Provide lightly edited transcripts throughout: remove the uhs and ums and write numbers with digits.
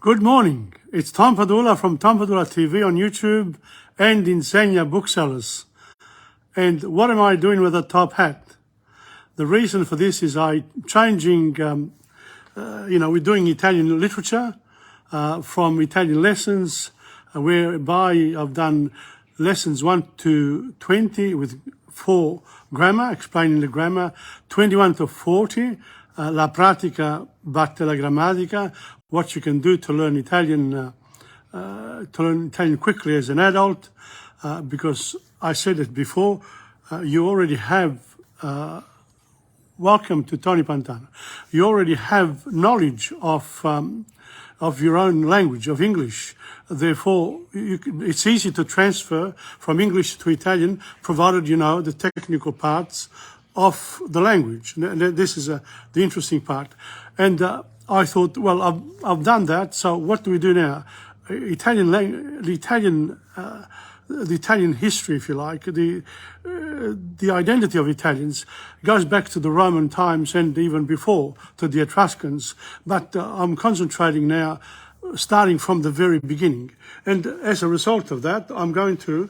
Good morning. It's Tom Padula from TomPadulaTV on YouTube and Insegna Booksellers. And what am I doing with a top hat? The reason for this is we're doing Italian literature from Italian lessons, whereby I've done lessons 1 to 20 with 4 grammar, explaining the grammar, 21 to 40, la pratica batte la grammatica, what you can do to learn Italian quickly as an adult, because I said it before, you already have, welcome to Tony Pantano, you already have knowledge of your own language, of English. Therefore, it's easy to transfer from English to Italian, provided you know the technical parts of the language. This is the interesting part. And I thought, well, I've done that, so what do we do now? The Italian history, if you like, the identity of Italians goes back to the Roman times and even before, to the Etruscans. But I'm concentrating now, starting from the very beginning. And as a result of that, I'm going to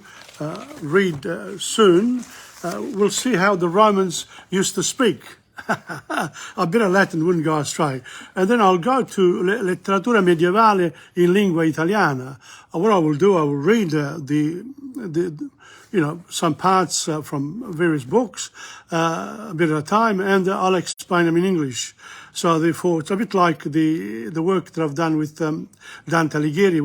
read soon. We'll see how the Romans used to speak. A bit of Latin wouldn't go astray. And then I'll go to letteratura medievale in lingua italiana. What I will do, I will read some parts from various books, a bit at a time, and I'll explain them in English. So therefore, it's a bit like the work that I've done with Dante Alighieri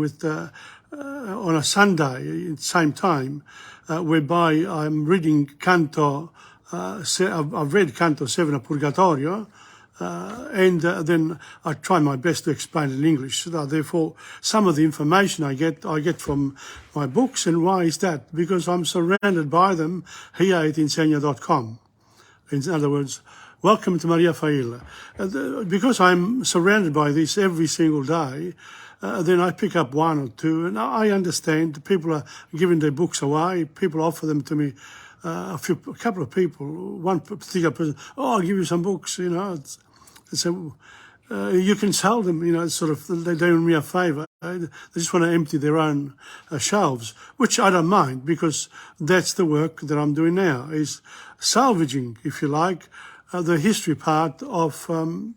on a Sunday at the same time, whereby I'm reading Canto. I've read Canto 7 of Purgatorio, and then I try my best to explain it in English. So therefore, some of the information I get from my books. And why is that? Because I'm surrounded by them here at Insegna.com. In other words, welcome to Maria Failla. Because I'm surrounded by this every single day, then I pick up one or two, and I understand people are giving their books away. People offer them to me. A couple of people, one particular person, I'll give you some books, They say, you can sell them, sort of, they're doing me a favour. They just want to empty their own shelves, which I don't mind, because that's the work that I'm doing now, is salvaging, if you like, the history part of the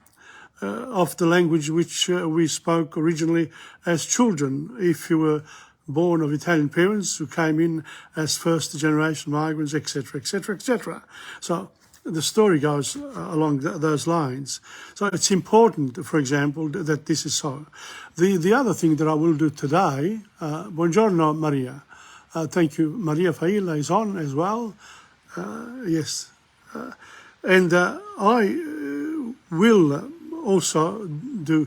language which we spoke originally as children. If you were born of Italian parents who came in as first-generation migrants, etc., etc., etc. So the story goes along those lines. So it's important, for example, that this is so. The other thing that I will do today, buongiorno Maria. Thank you. Maria Failla is on as well. Yes. And I will also do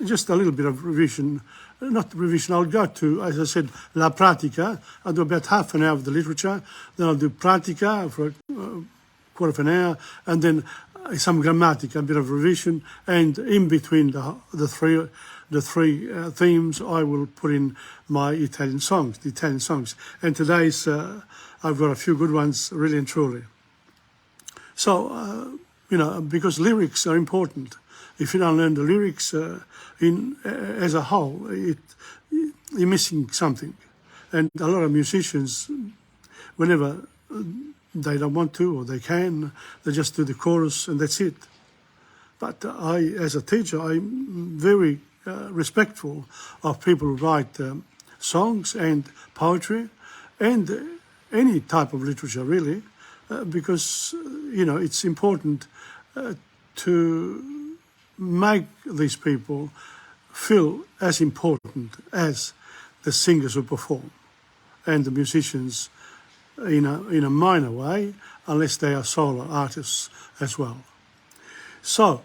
just a little bit of revision. Not revision, I'll go to, as I said, la pratica. I'll do about half an hour of the literature, then I'll do pratica for a quarter of an hour, and then some grammatica, a bit of revision, and in between the three themes, I will put in my the Italian songs. And today's, I've got a few good ones, really and truly. So, because lyrics are important. If you don't learn the lyrics as a whole, you're missing something. And a lot of musicians, whenever they don't want to or they can, they just do the chorus and that's it. But I, as a teacher, I'm very respectful of people who write songs and poetry and any type of literature, really, because, it's important to make these people feel as important as the singers who perform and the musicians in a minor way, unless they are solo artists as well. So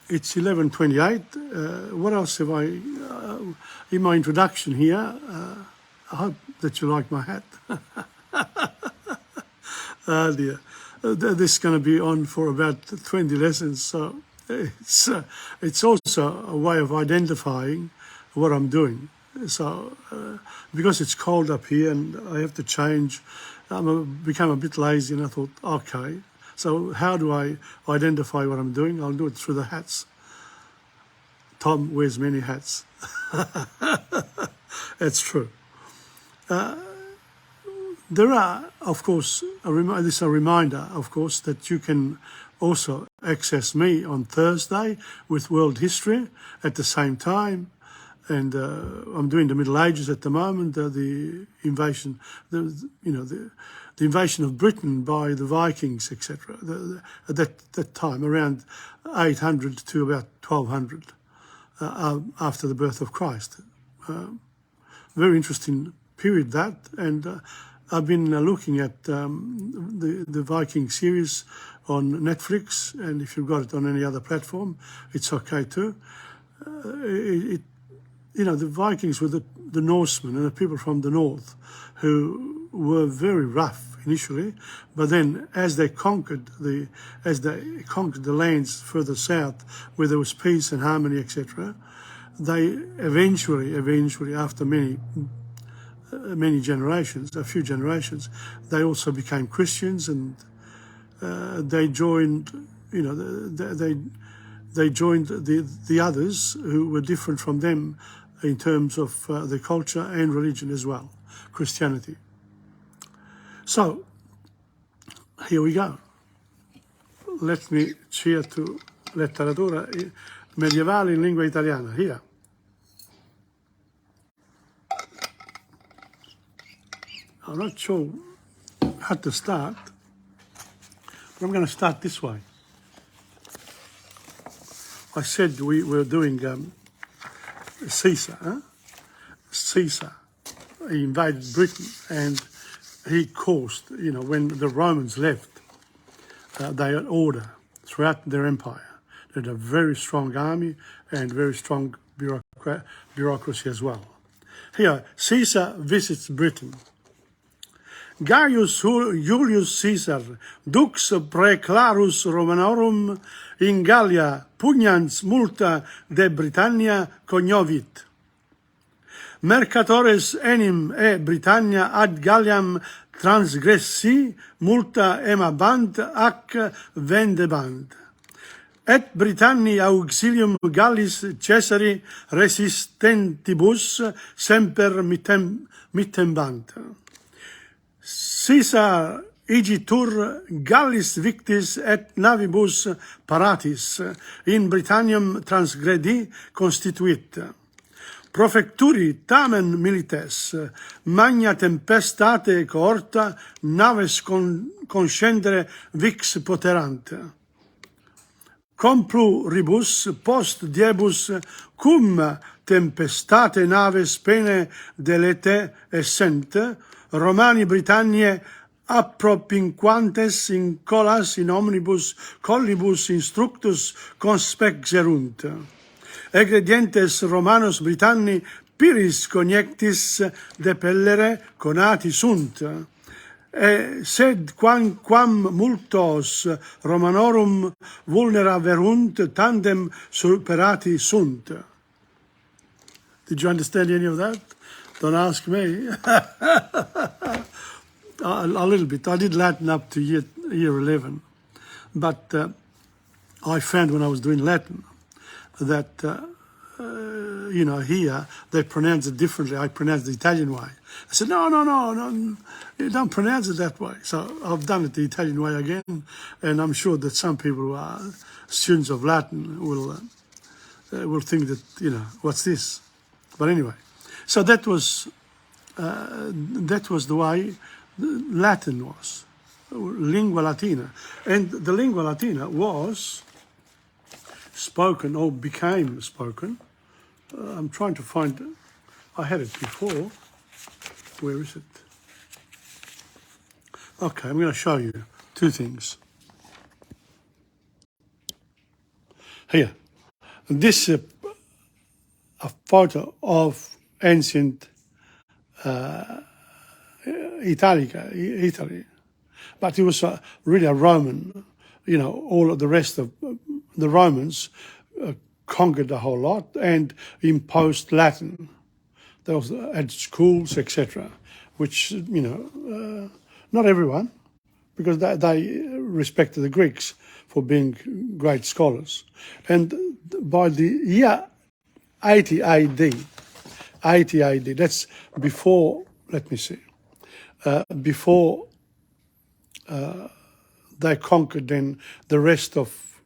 it's 11:28. What else have I in my introduction here? I hope that you like my hat. Oh dear. This is going to be on for about 20 lessons, so it's also a way of identifying what I'm doing. So because it's cold up here and I have to change, become a bit lazy, and I thought, okay, so how do I identify what I'm doing? I'll do it through the hats. Tom wears many hats. It's true. There are, of course, this is a reminder, of course, that you can also access me on Thursday with World History at the same time. And I'm doing the Middle Ages at the moment, the invasion, the invasion of Britain by the Vikings, etc. At that time, around 800 to about 1200, after the birth of Christ. Very interesting period that, and I've been looking at the Viking series on Netflix, and if you've got it on any other platform, it's okay too. The Vikings were the Norsemen and the people from the north who were very rough initially, but then as they conquered the lands further south where there was peace and harmony, etc., they eventually, after many generations, a few generations, they also became Christians, and they joined, they joined the others who were different from them in terms of their culture and religion as well, Christianity. So, here we go. Let me cheer to letteratura medievale in lingua italiana. Here. I'm not sure how to start, but I'm going to start this way. I said we were doing Caesar. Caesar, he invaded Britain, and he caused, when the Romans left, they had order throughout their empire. They had a very strong army and very strong bureaucracy as well. Here, Caesar visits Britain. Gaius Julius Caesar, dux praeclarus Romanorum in Gallia pugnans multa de Britannia cognovit. Mercatores enim Britannia ad Galliam transgressi multa emabant ac vendebant. Et Britanni auxilium Gallis Caesari resistentibus semper mittembant. Caesar igitur Gallis victis et navibus paratis in Britanniam transgredi constituit. Profecturi tamen milites magna tempestate cohorta naves conscendere vix poterant. Complu ribus post diebus cum tempestate naves pene delete essent, Romani Britanniae appropinquantes in colas in omnibus collibus instructus conspexerunt. Egredientes Romanos Britanni piris coniectis depellere conati sunt. Sed quam multos Romanorum vulnera verunt tandem superati sunt. Did you understand any of that? Don't ask me. A little bit. I did Latin up to year 11. But I found when I was doing Latin that, here they pronounce it differently. I pronounce the Italian way. I said, no, you don't pronounce it that way. So I've done it the Italian way again. And I'm sure that some people who are students of Latin will think that, what's this? But anyway. So that was the way Latin was, lingua latina. And the lingua latina was spoken or became spoken. I'm trying to find, I had it before. Where is it? Okay, I'm going to show you two things. Here, this is a photo of ancient Italy, but it was really a Roman. All of the rest of the Romans conquered a whole lot and imposed Latin. They also had schools, etc., which not everyone, because they respected the Greeks for being great scholars. And by the year 80 AD. 80 AD. That's before, let me see, before they conquered then the rest of,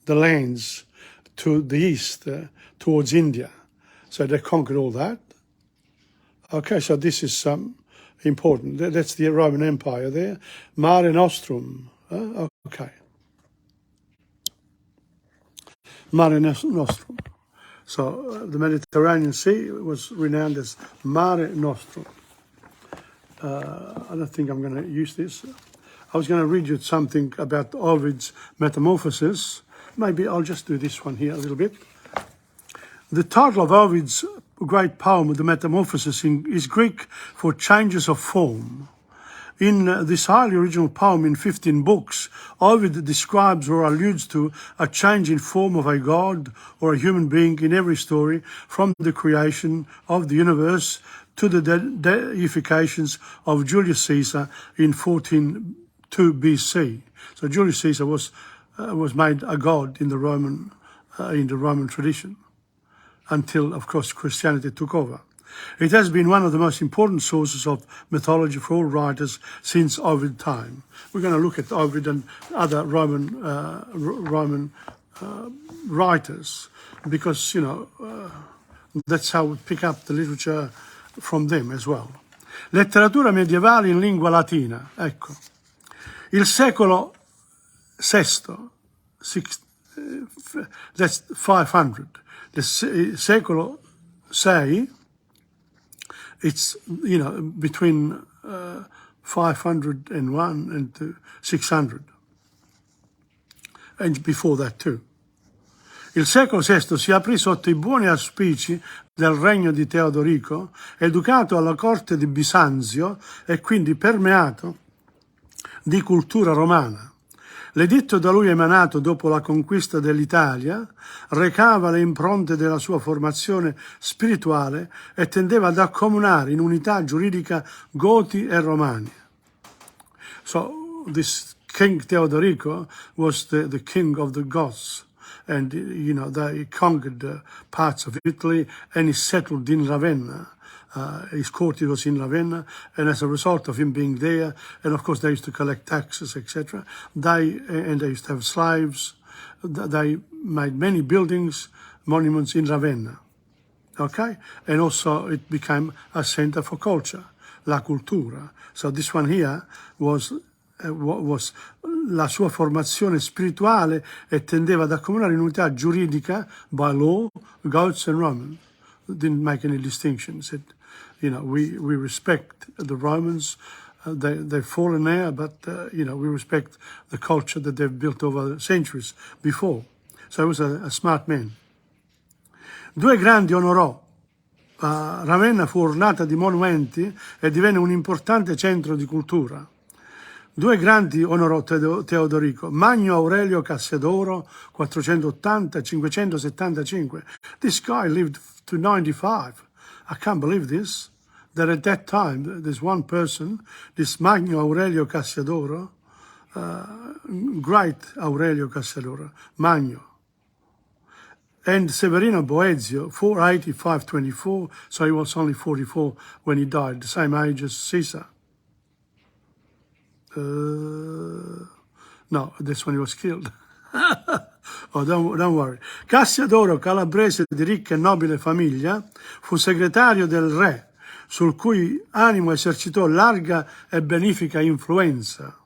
the lands to the east, towards India. So they conquered all that. Okay, so this is important. That's the Roman Empire there. Mare Nostrum. Okay. Mare Nostrum. So the Mediterranean Sea was renowned as Mare Nostrum. I don't think I'm going to use this. I was going to read you something about Ovid's Metamorphoses. Maybe I'll just do this one here a little bit. The title of Ovid's great poem, The Metamorphoses, is Greek for changes of form. In this highly original poem in 15 books, Ovid describes or alludes to a change in form of a god or a human being in every story, from the creation of the universe to the deifications of Julius Caesar in 1402 BC. So Julius Caesar was made a god in the Roman tradition, until, of course, Christianity took over. It has been one of the most important sources of mythology for all writers since Ovid time. We're going to look at Ovid and other Roman writers, because, that's how we pick up the literature from them as well. Letteratura medievale in lingua latina. Ecco. Il secolo VI, that's 500. The secolo VI, it's, between 501 and 600, and before that too. Il secolo VI si aprì sotto i buoni auspici del regno di Teodorico, educato alla corte di Bisanzio e quindi permeato di cultura romana. L'editto da lui emanato dopo la conquista dell'Italia recava le impronte della sua formazione spirituale e tendeva ad accomunare in unità giuridica Goti e Romani. So this King Teodorico was the king of the Goths, and they conquered parts of Italy, and he settled in Ravenna. His court was in Ravenna, and as a result of him being there, and of course they used to collect taxes, etc., they used to have slaves. They made many buildings, monuments in Ravenna, okay? And also it became a center for culture, la cultura. So this one here was la sua formazione spirituale, e tendeva ad accomunare in unità giuridica by law, Goths and Romans. Didn't make any distinctions. We respect the Romans. They've fallen there, but we respect the culture that they've built over centuries before. So he was a smart man. Due grandi onorò. Ravenna fu ornata di monumenti e divenne un importante centro di cultura. Due grandi onorò Teodorico: Magno Aurelio Cassiodoro, 480-575. This guy lived to 95. I can't believe this, that at that time, there's one person, this Magno Aurelio Cassiodoro, great Aurelio Cassiodoro, Magno. And Severino Boezio, 480-524, so he was only 44 when he died, the same age as Caesar. No, that's when he was killed. Oh, don't worry. Cassiodoro, calabrese di ricca e nobile famiglia, fu segretario del re, sul cui animo esercitò larga e benefica influenza.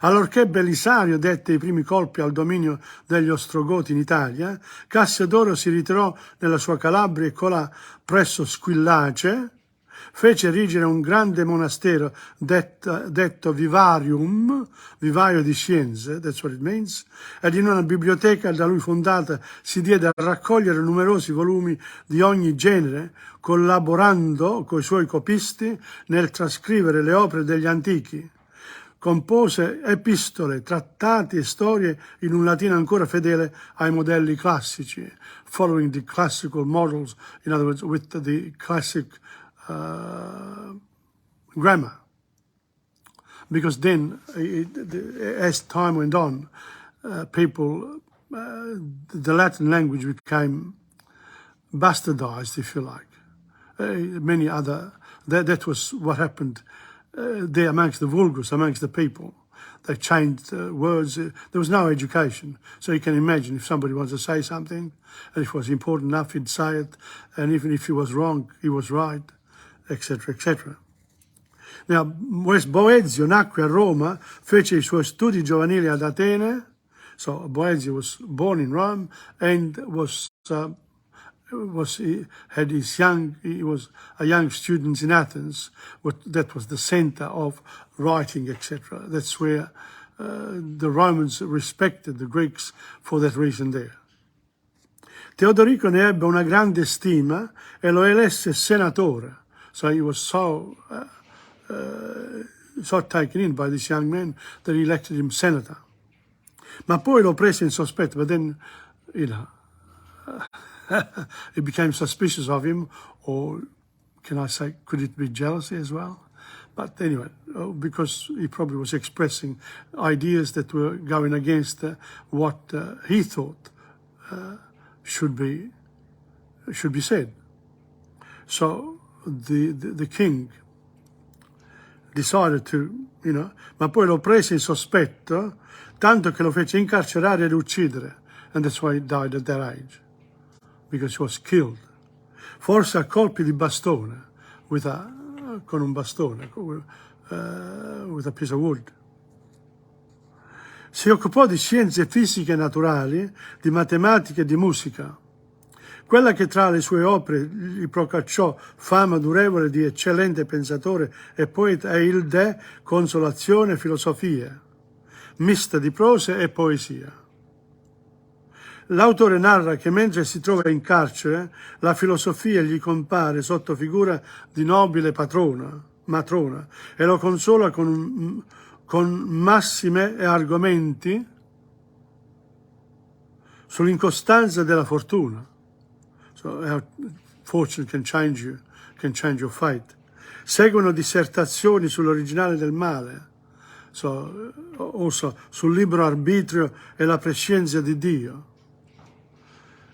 Allorché Belisario dette i primi colpi al dominio degli Ostrogoti in Italia, Cassiodoro si ritirò nella sua Calabria e colà presso Squillace fece erigere un grande monastero detto Vivarium, vivaio di scienze, that's what it means, ed in una biblioteca da lui fondata si diede a raccogliere numerosi volumi di ogni genere, collaborando coi suoi copisti nel trascrivere le opere degli antichi. Compose epistole, trattati e storie in un latino ancora fedele ai modelli classici, following the classical models, in other words, with the classic grammar. Because then, as time went on, the Latin language became bastardized, if you like. Many other, that was what happened there amongst the vulgus, amongst the people. They changed words. There was no education. So you can imagine if somebody wants to say something, and if it was important enough, he'd say it. And even if he was wrong, he was right, etc., etc. Now, Boezio nacque a Roma, fece I suoi studi giovanili ad Atene. So Boezio was born in Rome and he was a young student in Athens. That was the center of writing, etc. That's where the Romans respected the Greeks for that reason there. Teodorico ne ebbe una grande stima e lo elesse senatore. So he was so taken in by this young man that he elected him senator. Ma poi lo prese in sospetto, but then, he became suspicious of him, or can I say, could it be jealousy as well? But anyway, because he probably was expressing ideas that were going against what he thought should be said. So the king decided to, ma poi lo prese in sospetto, tanto che lo fece incarcerare ed uccidere. And that's why he died at that age, because he was killed. Forse a colpi di bastone, con un bastone, with a piece of wood. Si occupò di scienze fisiche e naturali, di matematica e di musica. Quella che tra le sue opere gli procacciò fama durevole di eccellente pensatore e poeta è il De Consolazione e Filosofia, mista di prosa e poesia. L'autore narra che mentre si trova in carcere, la filosofia gli compare sotto figura di nobile matrona, e lo consola con massime e argomenti sull'incostanza della fortuna. So fortune can change your fate. Seguono dissertazioni sull'originale del male, so also sul libero arbitrio e la prescienza di Dio,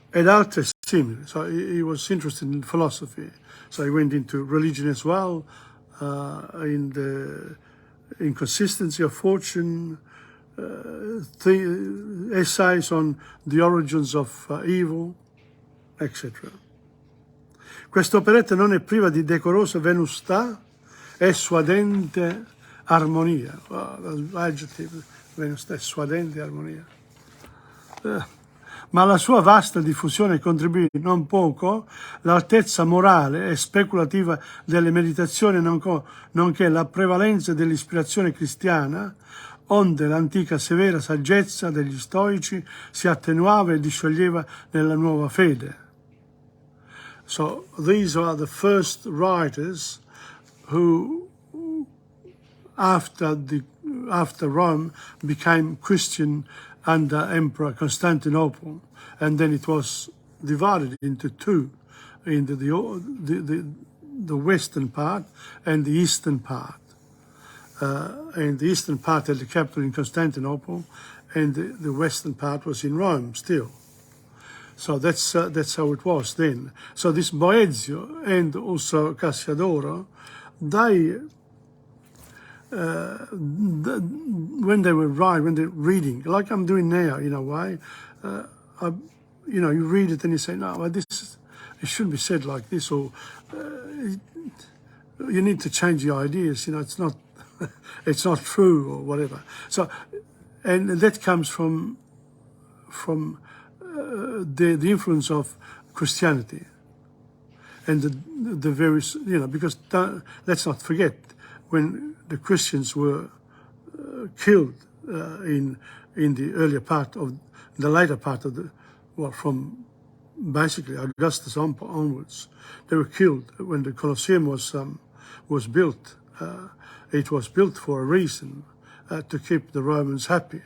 ed altre simili. So he was interested in philosophy. So he went into religion as well, in the inconsistency of fortune, essays on the origins of evil, etc. Questa operetta non è priva di decorosa venustà e suadente armonia. L'aggettivo venustà e suadente armonia. Ma alla sua vasta diffusione contribuì non poco l'altezza morale e speculativa delle meditazioni, nonché la prevalenza dell'ispirazione cristiana, onde l'antica severa saggezza degli stoici si attenuava e discioglieva nella nuova fede. So these are the first writers who, after Rome, became Christian under Emperor Constantinople, and then it was divided into two, into the western part and the eastern part. And the eastern part had the capital in Constantinople, and the western part was in Rome still. So that's how it was then. So this Boezio and also Cassiodoro, when they're reading, like I'm doing now, in a way, you read it and you say, no, well, it shouldn't be said like this, or you need to change your ideas. It's not, it's not true, or whatever. So, and that comes from the influence of Christianity and the various, because let's not forget, when the Christians were killed in the earlier part of the later part of from basically Augustus onwards, they were killed when the Colosseum was built. It was built for a reason, to keep the Romans happy,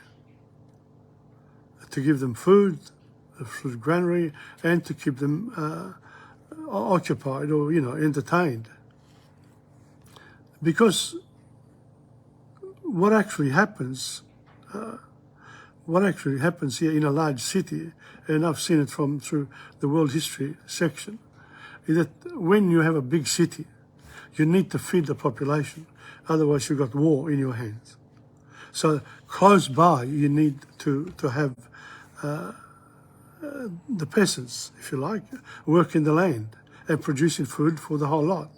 to give them food, granary, and to keep them occupied or entertained. Because what actually happens what actually happens here in a large city, and I've seen it through the world history section, is that when you have a big city, you need to feed the population. Otherwise, you've got war in your hands. So close by, you need to have the peasants, if you like, work in the land and producing food for the whole lot.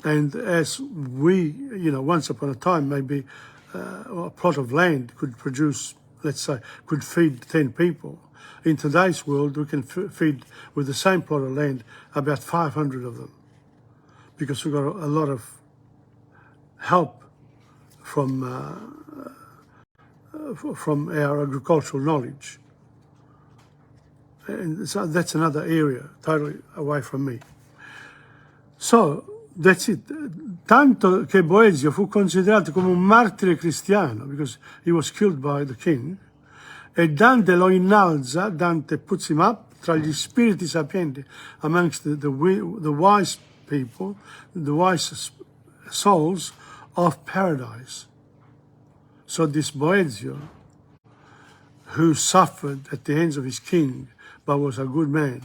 And as we, once upon a time, maybe a plot of land could produce, let's say, could feed 10 people. In today's world, we can feed, with the same plot of land, about 500 of them, because we've got a lot of help from our agricultural knowledge. And so that's another area totally away from me. So, that's it. Tanto che Boezio fu considerato come un martire cristiano, because he was killed by the king, e Dante lo innalza, Dante puts him up, tra gli spiriti sapienti, amongst the wise people, the wise souls of paradise. So this Boezio, who suffered at the hands of his king, but was a good man,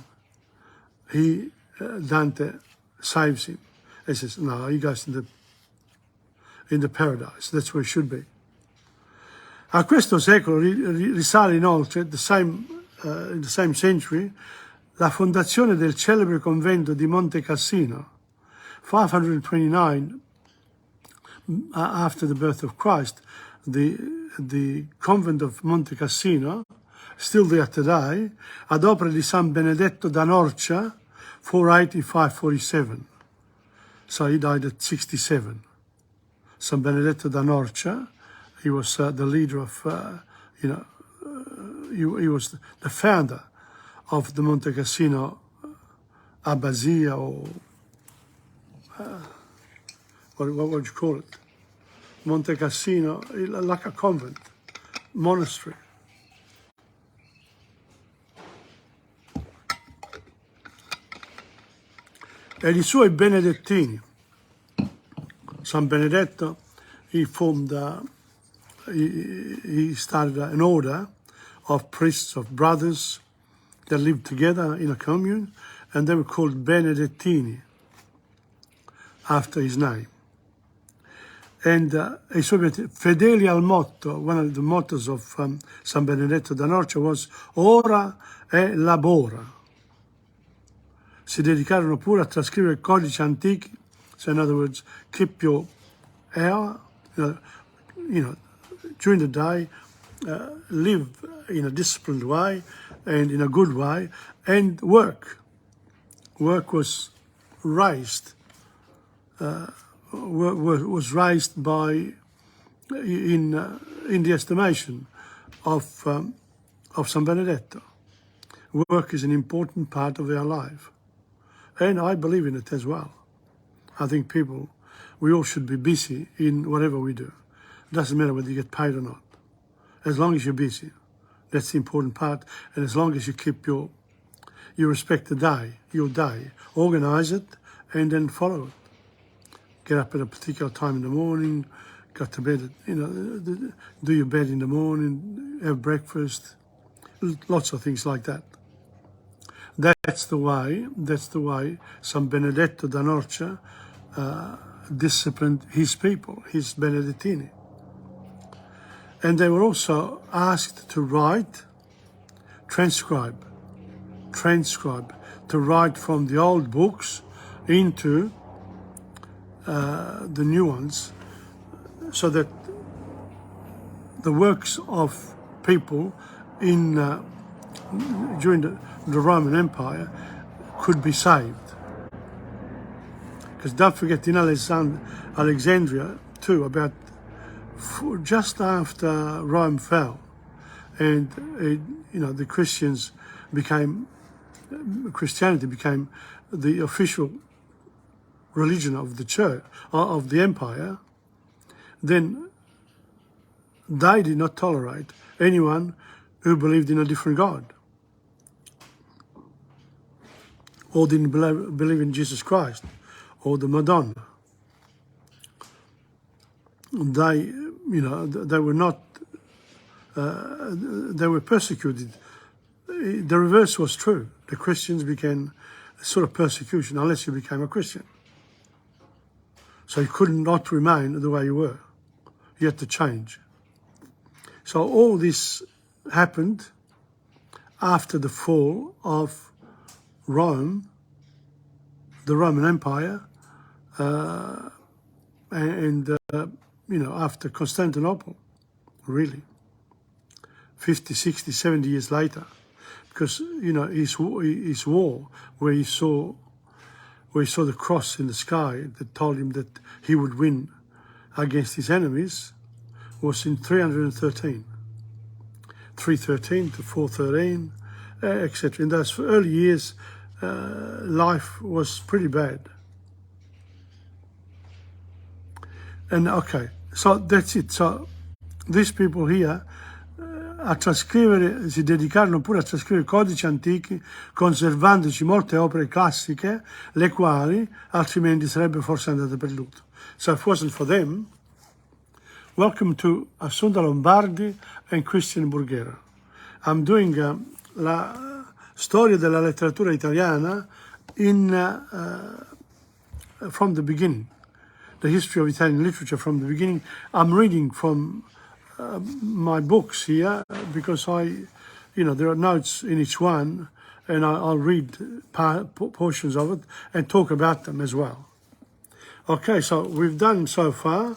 Dante saves him. He says, no, he goes in the paradise. That's where he should be. A questo secolo risale inoltre, in the same century, la fondazione del celebre convento di Monte Cassino, 529 after the birth of Christ. The convent of Monte Cassino, still there today, ad opera di San Benedetto da Norcia, 485-47. So he died at 67. San Benedetto da Norcia, he was the leader of, he was the founder of the Monte Cassino Abbazia, or what would you call it? Monte Cassino, like a convent, monastery. E i suoi benedettini. San Benedetto, he started an order of priests, of brothers that lived together in a commune, and they were called Benedettini, after his name. And i suoi fedeli al motto, one of the mottos of San Benedetto da Norcia was Ora e labora. Si dedicarono pure a trascrivere codici antichi, so in other words, keep your hour, during the day, live in a disciplined way and in a good way, and work. Work was raised. Was raised by in the estimation of San Benedetto. Work is an important part of our life, and I believe in it as well. I think we all should be busy in whatever we do. It doesn't matter whether you get paid or not. As long as you're busy, that's the important part. And as long as you keep you respect your day, organize it, and then follow it. Get up at a particular time in the morning, go to bed, do your bed in the morning, have breakfast, lots of things like that. That's the way San Benedetto da Norcia disciplined his people, his Benedettini. And they were also asked to write, transcribe, to write from the old books into the new ones, so that the works of people during the Roman Empire could be saved. Because don't forget, in Alexandria too, about just after Rome fell, and the Christianity became the official religion of the church, of the empire, then they did not tolerate anyone who believed in a different God or didn't believe in Jesus Christ or the Madonna. They they were not, they were persecuted. The reverse was true. The Christians became a sort of persecution unless you became a Christian. So you could not remain the way you were. You had to change. So all this happened after the fall of Rome, the Roman Empire, after Constantinople, really, 50, 60, 70 years later, because, his war, where he saw the cross in the sky that told him that he would win against his enemies, was in 313. 313 to 413, etc. In those early years, life was pretty bad. And okay, so that's it. So these people here si dedicarono pure a trascrivere codici antichi, conservandoci molte opere classiche, le quali altrimenti sarebbero forse andate perdute. So if it wasn't for them, welcome to Assunta Lombardi and Christian Burghera. I'm doing la storia della letteratura italiana from the beginning. The history of Italian literature from the beginning. I'm reading from my books here because there are notes in each one, and I'll read portions of it and talk about them as well. Okay, so we've done so far,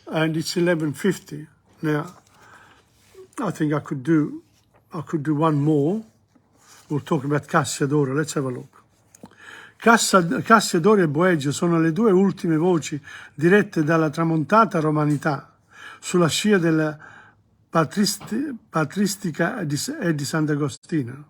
and it's 11:50 now. I think I could do one more. We'll talk about Cassiodoro. Let's have a look. Cassiodoro e Boeggio sono le due ultime voci dirette dalla tramontata romanità sulla scia della patristica e di Sant'Agostino.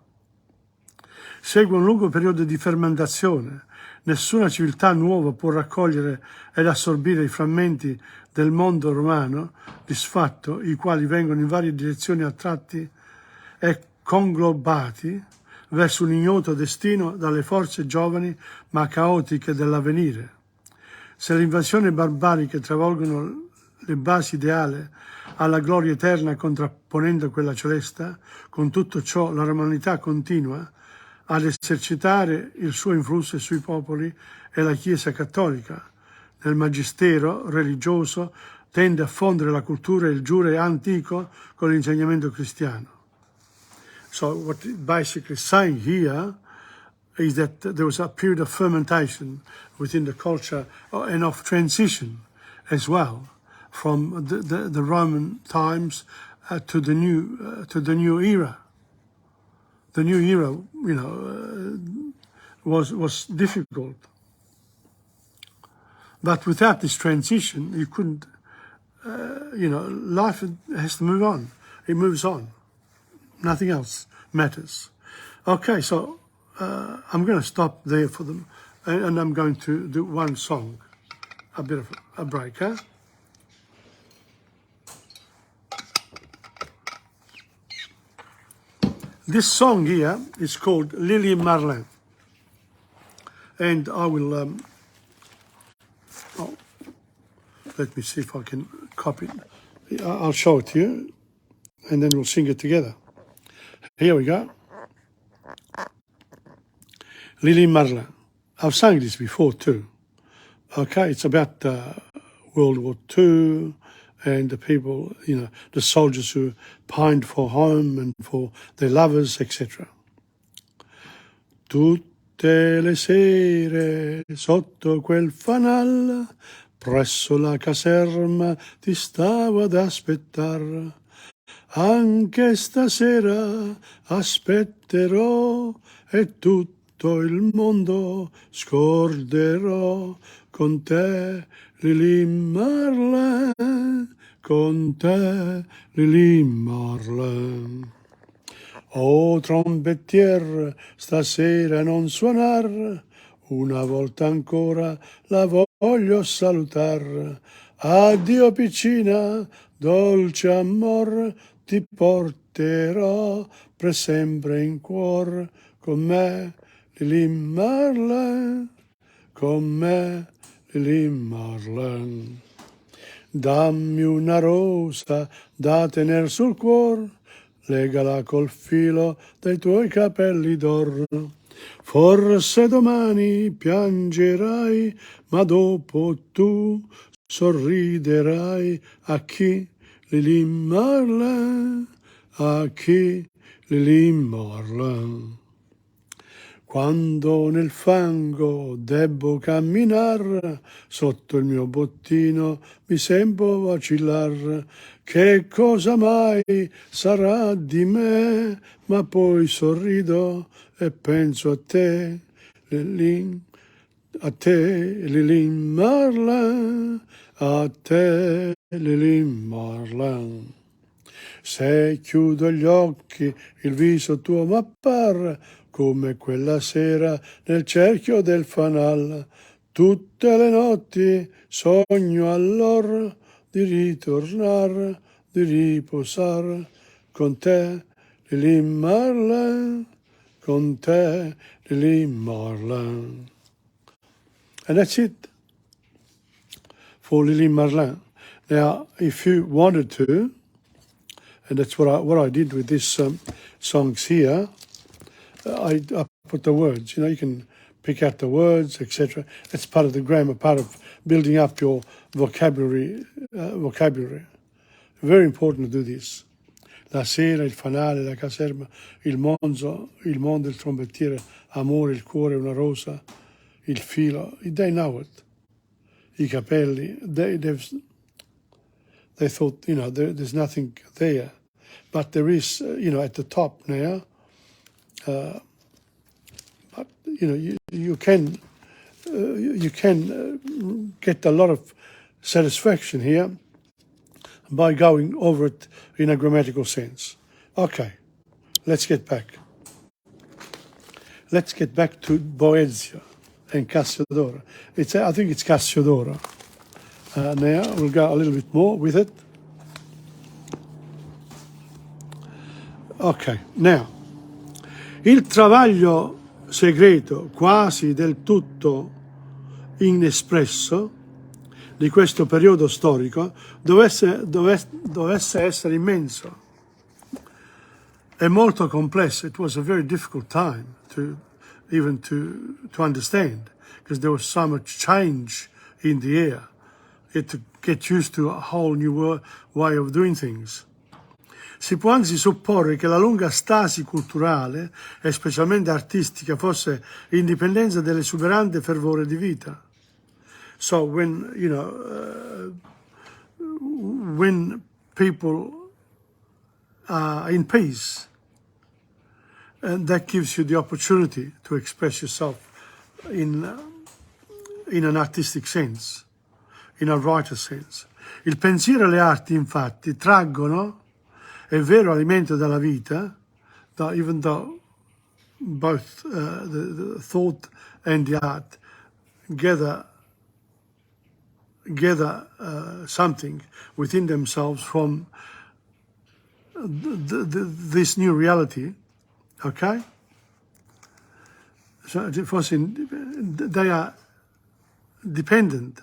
Segue un lungo periodo di fermentazione. Nessuna civiltà nuova può raccogliere ed assorbire i frammenti del mondo romano disfatto, i quali vengono in varie direzioni attratti e conglobati verso un ignoto destino dalle forze giovani ma caotiche dell'avvenire. Se le invasioni barbariche travolgono le basi ideali alla gloria eterna contrapponendo quella celesta, con tutto ciò la romanità continua ad esercitare il suo influsso sui popoli e la Chiesa cattolica. Nel magistero religioso tende a fondere la cultura e il giure antico con l'insegnamento cristiano. So what it basically saying here is that there was a period of fermentation within the culture and of transition as well from the Roman times to the new era. The new era, was difficult. But without this transition, you couldn't, life has to move on. It moves on. Nothing else matters. Okay, so I'm going to stop there for them, and I'm going to do one song, a bit of a break, huh? This song here is called Lily Merlin, and I will, let me see if I can copy it. I'll show it to you, and then we'll sing it together. Here we go. Lily Merlin. I've sung this before too. Okay, it's about World War II and the people, the soldiers who pined for home and for their lovers, etc. Tutte le sere sotto quel fanal, presso la caserma ti stavo ad aspettar. Anche stasera aspetterò e tutto il mondo scorderò con te, Lily Merlin, con te, Lily Merlin. Oh trombettier, stasera non suonar, una volta ancora la voglio salutar. Addio piccina, dolce amor, ti porterò per sempre in cuor, con me, Lily Merlin, con me, Lily Merlin. dammi una rosa da tener sul cuor, legala col filo dei tuoi capelli d'or. Forse domani piangerai, ma dopo tu sorriderai a chi Lili Marlin, a chi Lili Marlin. Quando nel fango debbo camminar, sotto il mio bottino mi sento vacillar. Che cosa mai sarà di me? Ma poi sorrido e penso a te, Lili, a te, Lili Marlin, a te, Lili Marlin. Se chiudo gli occhi, il viso tuo m'appar, come quella sera nel cerchio del fanal. Tutte le notti sogno allora di ritornar, di riposar con te, Lili Marlin, con te, Lili Marlin. And that's it for Lili Marlin. Now, if you wanted to, and that's what I did with these songs here, I put the words. You can pick out the words, etc. That's part of the grammar, part of building up your vocabulary. Very important to do this. La sera, il fanale, la caserma, il mondo, il trombettiere, amore, il cuore, una rosa, il filo. They know it. I capelli. They thought, there's nothing there. But there is, at the top now. But, you can get a lot of satisfaction here by going over it in a grammatical sense. Okay, let's get back. Let's get back to Boezia and Cassiodoro. I think it's Cassiodoro. Now we'll go a little bit more with it. Ok, now, il travaglio segreto, quasi del tutto inespresso, di questo periodo storico dovesse essere immenso e molto complesso. It was a very difficult time to understand, because there was so much change in the air. You had to get used to a whole new way of doing things. Si può anzi supporre che la lunga stasi culturale, e specialmente artistica, fosse indipendenza dell'esuberante fervore di vita. So when people are in peace, and that gives you the opportunity to express yourself in an artistic sense, in a writer sense. Il pensiero e le arti, infatti, traggono è vero alimento della vita, even though both the thought and the art gather something within themselves from this new reality, okay? So they are dependent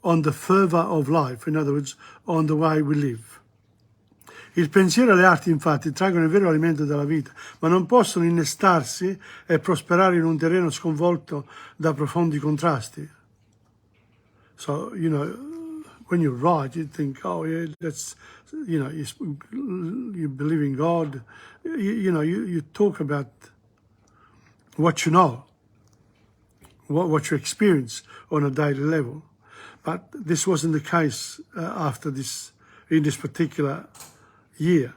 on the fervor of life, in other words, on the way we live. Il pensiero e le arti, infatti, traggono il vero alimento della vita, ma non possono innestarsi e prosperare in un terreno sconvolto da profondi contrasti. So, when you write, you think, oh, yeah, that's, you believe in God. You talk about what you know, what you experience on a daily level. But this wasn't the case in this particular year.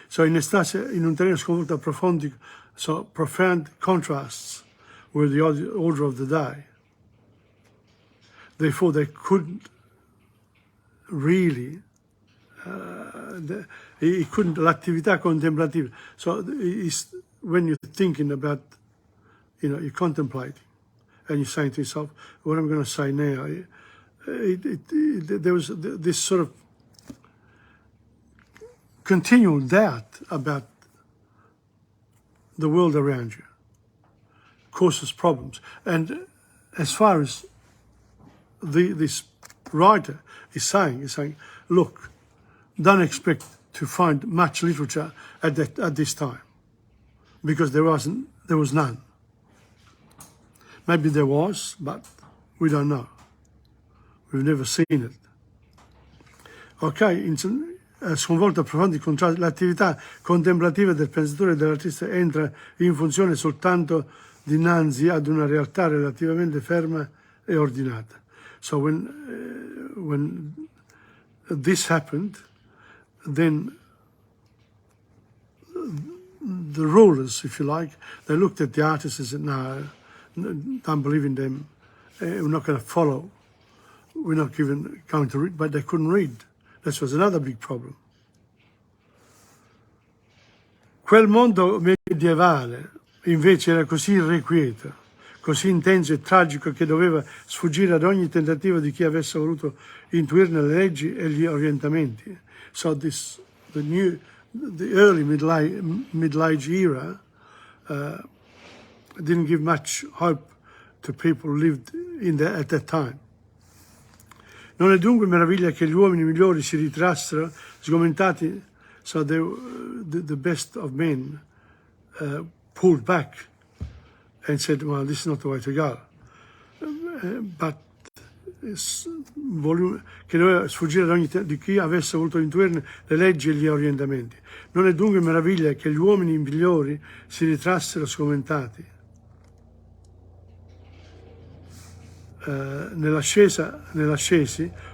So innestarsi in un terreno sconvolto da profondi, so profound contrasts with the order of the day. Therefore, they couldn't really, l'attività contemplativa. So when you're thinking about, you're contemplating, and you're saying to yourself, what I'm going to say now, there was this sort of continual doubt about the world around you, causes problems. And as far as this writer is saying, look, don't expect to find much literature at this time, because there was none. Maybe there was, but we don't know. We've never seen it. Ok, sconvolto a profondi contrasti, l'attività contemplativa del pensatore e dell'artista entra in funzione soltanto dinanzi ad una realtà relativamente ferma e ordinata. So when this happened, then the rulers, if you like, they looked at the artists and said, no, don't believe in them, we're not going to follow, we're not even going to read, but they couldn't read. This was another big problem. Quel mondo medievale invece era così irrequieto, così intenso e tragico che doveva sfuggire ad ogni tentativo di chi avesse voluto intuirne le leggi e gli orientamenti. So the early Middle Age era didn't give much hope to people who lived at that time. Non è dunque meraviglia che gli uomini migliori si ritirassero sgomentati, so the best of men pulled back and said, well, this is not the way to go. But che doveva sfuggire ad ogni di chi avesse voluto intuirne le leggi e gli orientamenti. Non è dunque meraviglia che gli uomini migliori si ritrassero sgomentati. Nell'ascesi,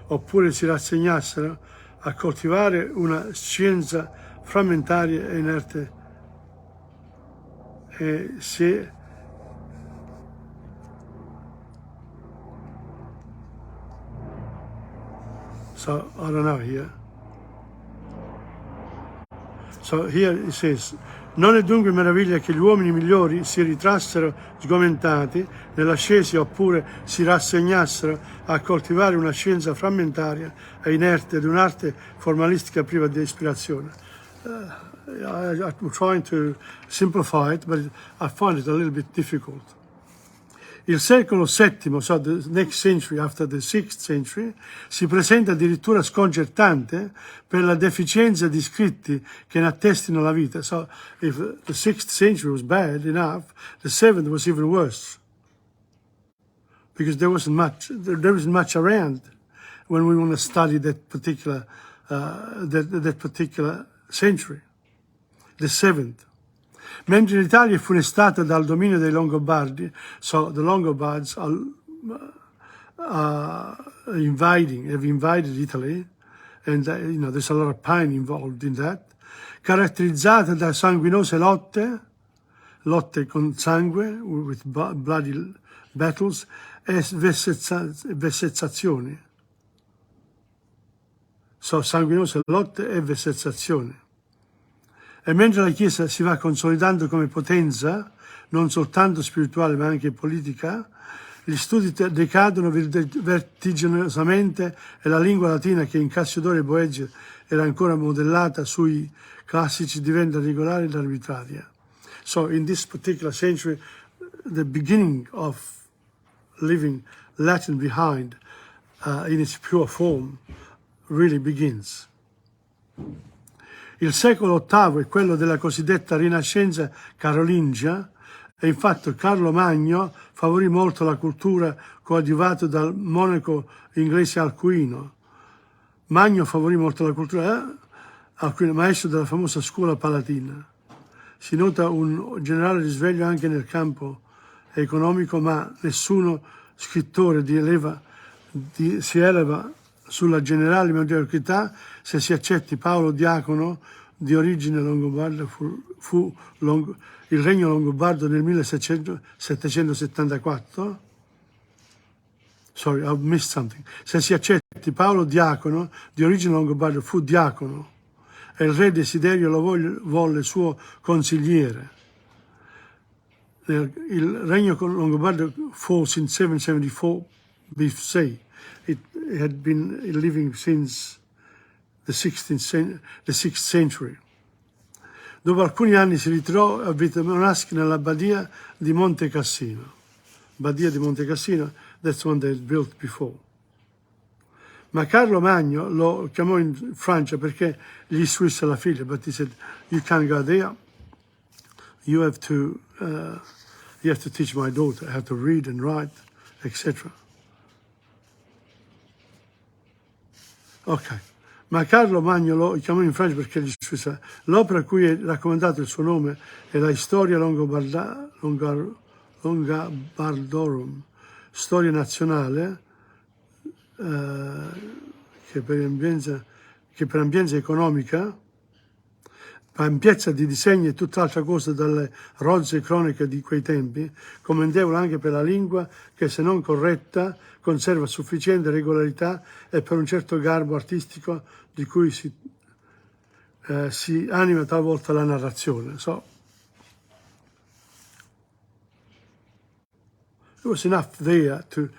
oppure si rassegnassero a coltivare una scienza frammentaria e inerte e se so I don't know here. So here it says, non è dunque meraviglia che gli uomini migliori si ritrassero sgomentati nell'ascesi oppure si rassegnassero a coltivare una scienza frammentaria e inerte ed un'arte formalistica priva di ispirazione. I'm trying to simplify it, but I find it a little bit difficult. Il secolo VII, so the next century after the 6th century, si presenta addirittura sconcertante per la deficienza di scritti che ne attestino la vita. So if the 6th century was bad enough, the 7th was even worse. Because there wasn't much around when we want to study that particular century, the 7th. Mentre l'Italia è funestata dal dominio dei Longobardi, so the Longobards have invaded Italy, and there's a lot of pain involved in that, caratterizzata da sanguinose lotte con sangue, with bloody battles, e vessezzazioni. So sanguinose lotte e vessezzazioni. E mentre la Chiesa si va consolidando come potenza, non soltanto spirituale ma anche politica, gli studi decadono vertiginosamente e la lingua latina, che in Cassiodoro e Boeggio era ancora modellata sui classici, diventa regolare ed arbitraria. So in this particular century, the beginning of leaving Latin behind in its pure form really begins. Il secolo VIII è quello della cosiddetta Rinascenza carolingia e infatti Carlo Magno favorì molto la cultura coadiuvato dal monaco inglese Alcuino. Magno favorì molto la cultura Alcuino, maestro della famosa scuola palatina. Si nota un generale risveglio anche nel campo economico, ma nessuno scrittore si eleva sulla generale mediocrità se si accetti Paolo Diacono, di origine longobarda, il regno longobardo nel 1774. Sorry, I've missed something. Se si accetti Paolo Diacono, di origine longobarda, fu diacono e il re Desiderio lo volle suo consigliere. Il regno longobardo falls in 774 BC. It had been living since the 6th century. Dopo alcuni anni si ritirò a vita monastica nell'abbadia di Monte Cassino. Abbadia di Monte Cassino, that's one they built before. Ma Carlo Magno lo chiamò in Francia perché gli istruisse la figlia, but he said, you can't go there, you have to teach my daughter how to read and write, etc. Ok, ma Carlo Magno lo chiamò in Francia perché gli istruisse. L'opera a cui è raccomandato il suo nome è la Historia Longobardorum, storia nazionale, che per ampiezza economica, ampiezza di disegni e tutt'altra cosa dalle rozze croniche di quei tempi, commendevole anche per la lingua che, se non corretta, conserva sufficiente regolarità e per un certo garbo artistico di cui si anima talvolta la narrazione. So, it was enough there to,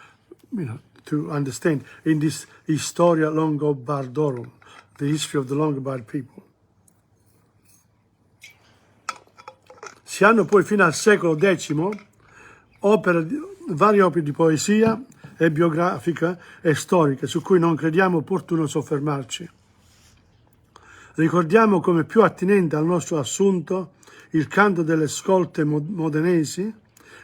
to understand in this Historia Longobardorum, the history of the Longobard people. Si hanno poi fino al secolo X varie opere di poesia e biografica e storica su cui non crediamo opportuno soffermarci. Ricordiamo come più attinente al nostro assunto il canto delle scolte modenesi,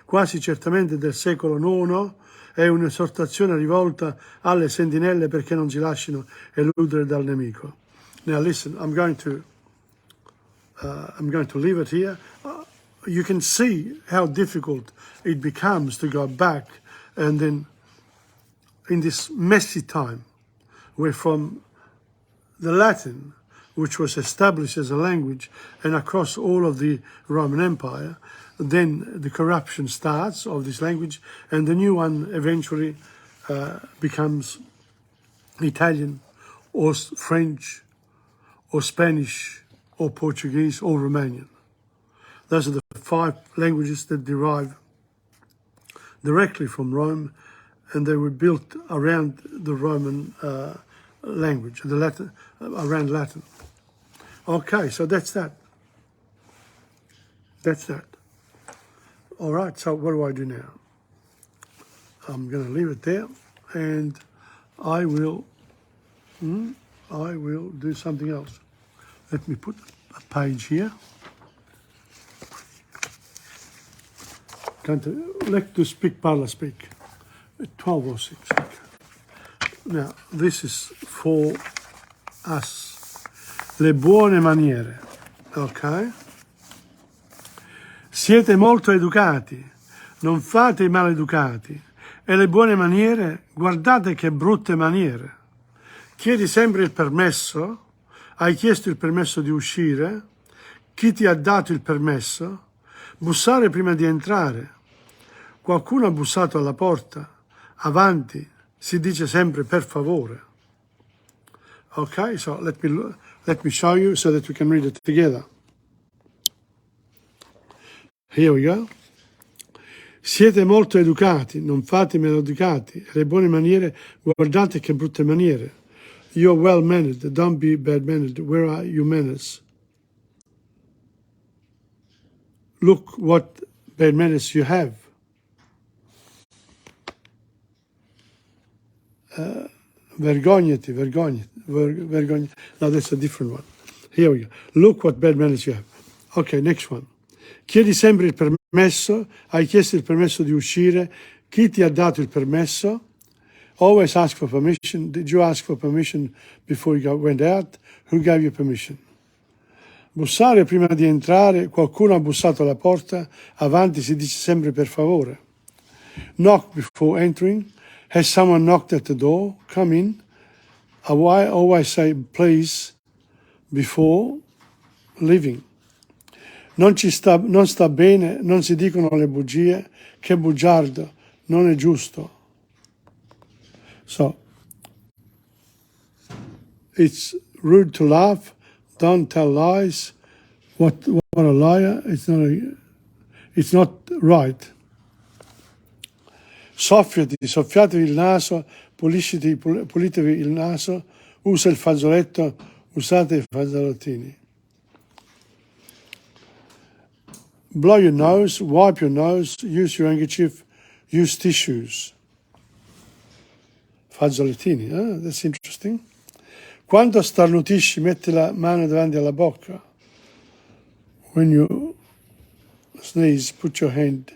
quasi certamente del secolo IX, è un'esortazione rivolta alle sentinelle perché non si lasciano eludere dal nemico. Now listen, I'm going to leave it here. You can see how difficult it becomes to go back, and then in this messy time, where from the Latin, which was established as a language and across all of the Roman Empire, then the corruption starts of this language, and the new one eventually becomes Italian or French or Spanish or Portuguese or Romanian. Those are the 5 languages that derive directly from Rome, and they were built around the Roman language, the Latin, around Latin. Okay, so that's that. That's that. All right, so what do I do now? I'm going to leave it there, and I will do something else. Let me put a page here. Let to speak, parla, speak. 12:06. Okay. Now, this is for us. Le buone maniere. Ok? Siete molto educati, non fate i maleducati. E le buone maniere, guardate che brutte maniere. Chiedi sempre il permesso. Hai chiesto il permesso di uscire? Chi ti ha dato il permesso? Bussare prima di entrare. Qualcuno ha bussato alla porta. Avanti, si dice sempre per favore. Okay, so let me show you so that we can read it together. Here we go. Siete molto educati, non fate maleducati. Le buone maniere, guardate che brutte maniere. You're well mannered, don't be bad mannered. Where are your manners? Look what bad manners you have. Vergognati. No, that's a different one. Here we go. Look what bad manners you have. Okay, next one. Chiedi sempre il permesso. Hai chiesto il permesso di uscire. Chi ti ha dato il permesso? Always ask for permission. Did you ask for permission before you went out? Who gave you permission? Bussare prima di entrare, qualcuno ha bussato alla porta, avanti si dice sempre per favore. Knock before entering, has someone knocked at the door? Come in. I always say please before leaving. Non sta bene, non si dicono le bugie, che bugiardo, non è giusto. So, it's rude to laugh. Don't tell lies. What a liar. It's not right. Soffiatevi il naso, pulitevi il naso, usa il fazzoletto, usate i fazzolottini. Blow your nose, wipe your nose, use your handkerchief, use tissues. Fazzolettini, that's interesting. Quando starnutisci, metti la mano davanti alla bocca. When you sneeze, put your hand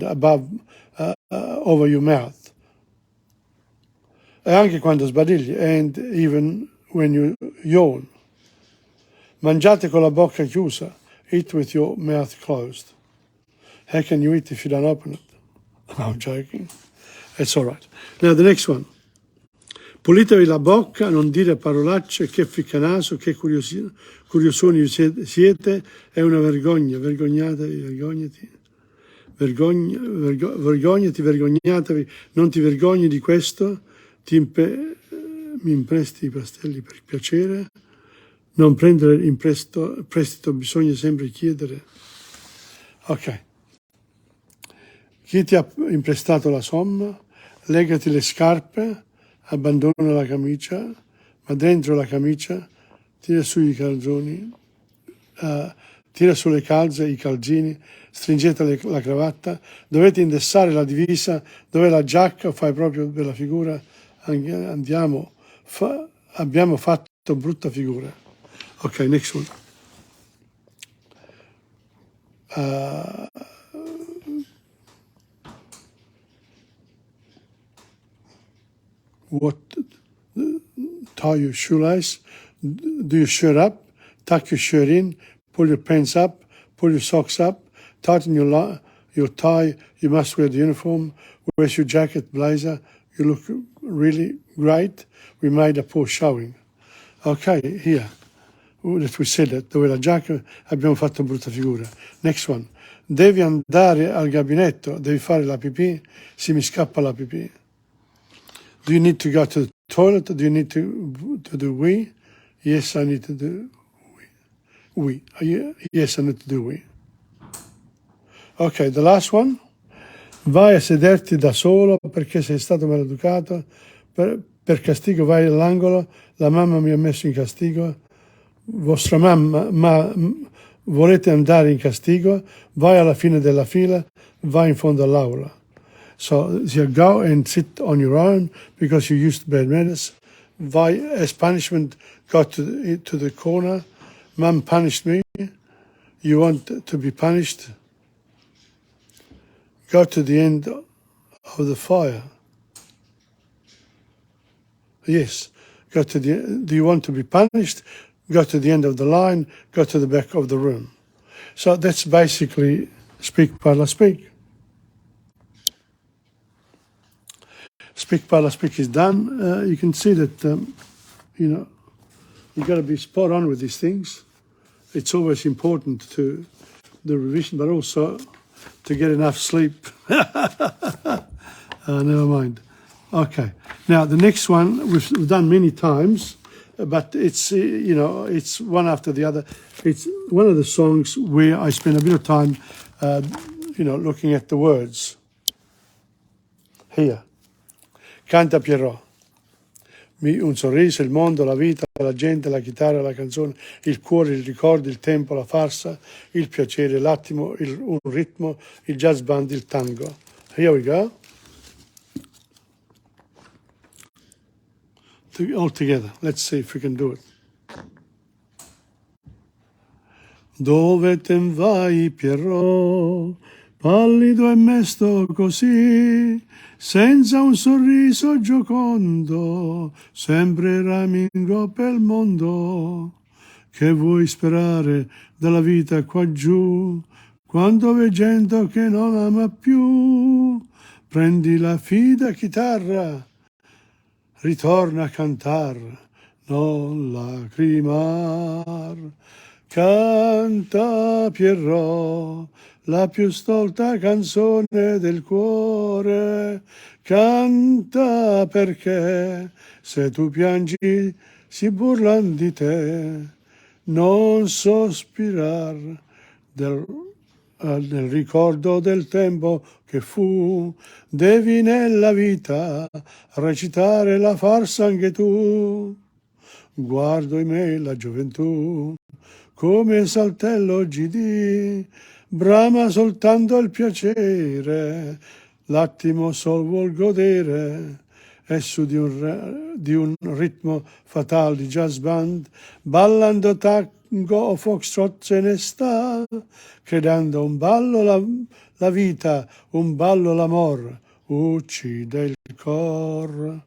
above, over your mouth. E anche quando sbadigli, and even when you yawn. Mangiate con la bocca chiusa. Eat with your mouth closed. How can you eat if you don't open it? I'm joking. It's all right. Now the next one. Pulitevi la bocca, non dire parolacce, che ficcanaso, che curiosoni siete, è una vergogna, vergognatevi, vergognatevi, non ti vergogni di questo, mi impresti i pastelli per piacere, non prendere in prestito, bisogna sempre chiedere. Ok. Chi ti ha imprestato la somma, legati le scarpe, abbandona la camicia, ma dentro la camicia tira su i calzoni, tira sulle calze i calzini, stringete la cravatta, dovete indossare la divisa, dove la giacca, fai proprio bella figura, abbiamo fatto brutta figura. Ok, next one. Tie your shoelace, do your shirt up, tuck your shirt in, pull your pants up, pull your socks up, tighten your tie, you must wear the uniform, where's your jacket, blazer, you look really great, we made a poor showing. Ok, here, we said that, dove la giacca abbiamo fatto brutta figura. Next one, devi andare al gabinetto, devi fare la pipì, se mi scappa la pipì. Do you need to go to the toilet? Do you need to do wee? Yes, I need to do wee. Yes, I need to do wee. Ok, the last one. Vai a sederti da solo perché sei stato maleducato. Per castigo vai all'angolo. La mamma mi ha messo in castigo. Vostra mamma, ma volete andare in castigo? Vai alla fine della fila. Vai in fondo all'aula. So you go and sit on your own because you used bad manners. As punishment, go to the corner. Mum punished me. You want to be punished? Go to the end of the fire. Yes. Do you want to be punished? Go to the end of the line. Go to the back of the room. So that's basically Speak, Parla, Speak. Speak, Parla, Speak is done. You can see that, you got to be spot on with these things. It's always important to the revision, but also to get enough sleep. Never mind. Okay. Now, the next one we've done many times, but it's, it's one after the other. It's one of the songs where I spend a bit of time, looking at the words. Here. Canta Pierrot. Un sorriso, il mondo, la vita, la gente, la chitarra, la canzone, il cuore, il ricordo, il tempo, la farsa, il piacere, l'attimo, un ritmo, il jazz band, il tango. Here we go. All together. Let's see if we can do it. Dove te vai, Pierrot? Pallido e mesto così, senza un sorriso giocondo, sempre ramingo pel mondo. Che vuoi sperare dalla vita qua giù, quando v'è gente che non ama più? Prendi la fida chitarra, ritorna a cantar, non lacrimar. Canta Pierrot, la più stolta canzone del cuore, canta perché se tu piangi si burlan di te, non sospirar nel ricordo del tempo che fu, devi nella vita recitare la farsa anche tu. Guardo in me la gioventù, come saltello GD, brama soltanto il piacere, l'attimo sol vuol godere, e su di un ritmo fatal di jazz band, ballando tango o foxtrot se ne sta, credendo un ballo la vita, un ballo l'amor, uccide il cor.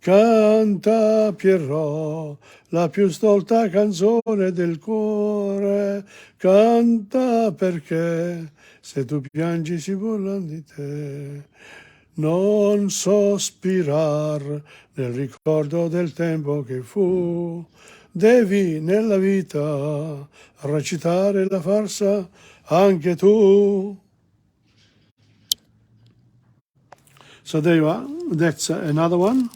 Canta Pierrot, la più stolta canzone del cuore, canta perché se tu piangi si burlano di te. Non sospirar nel ricordo del tempo che fu, devi nella vita recitare la farsa anche tu. So there you are, that's another one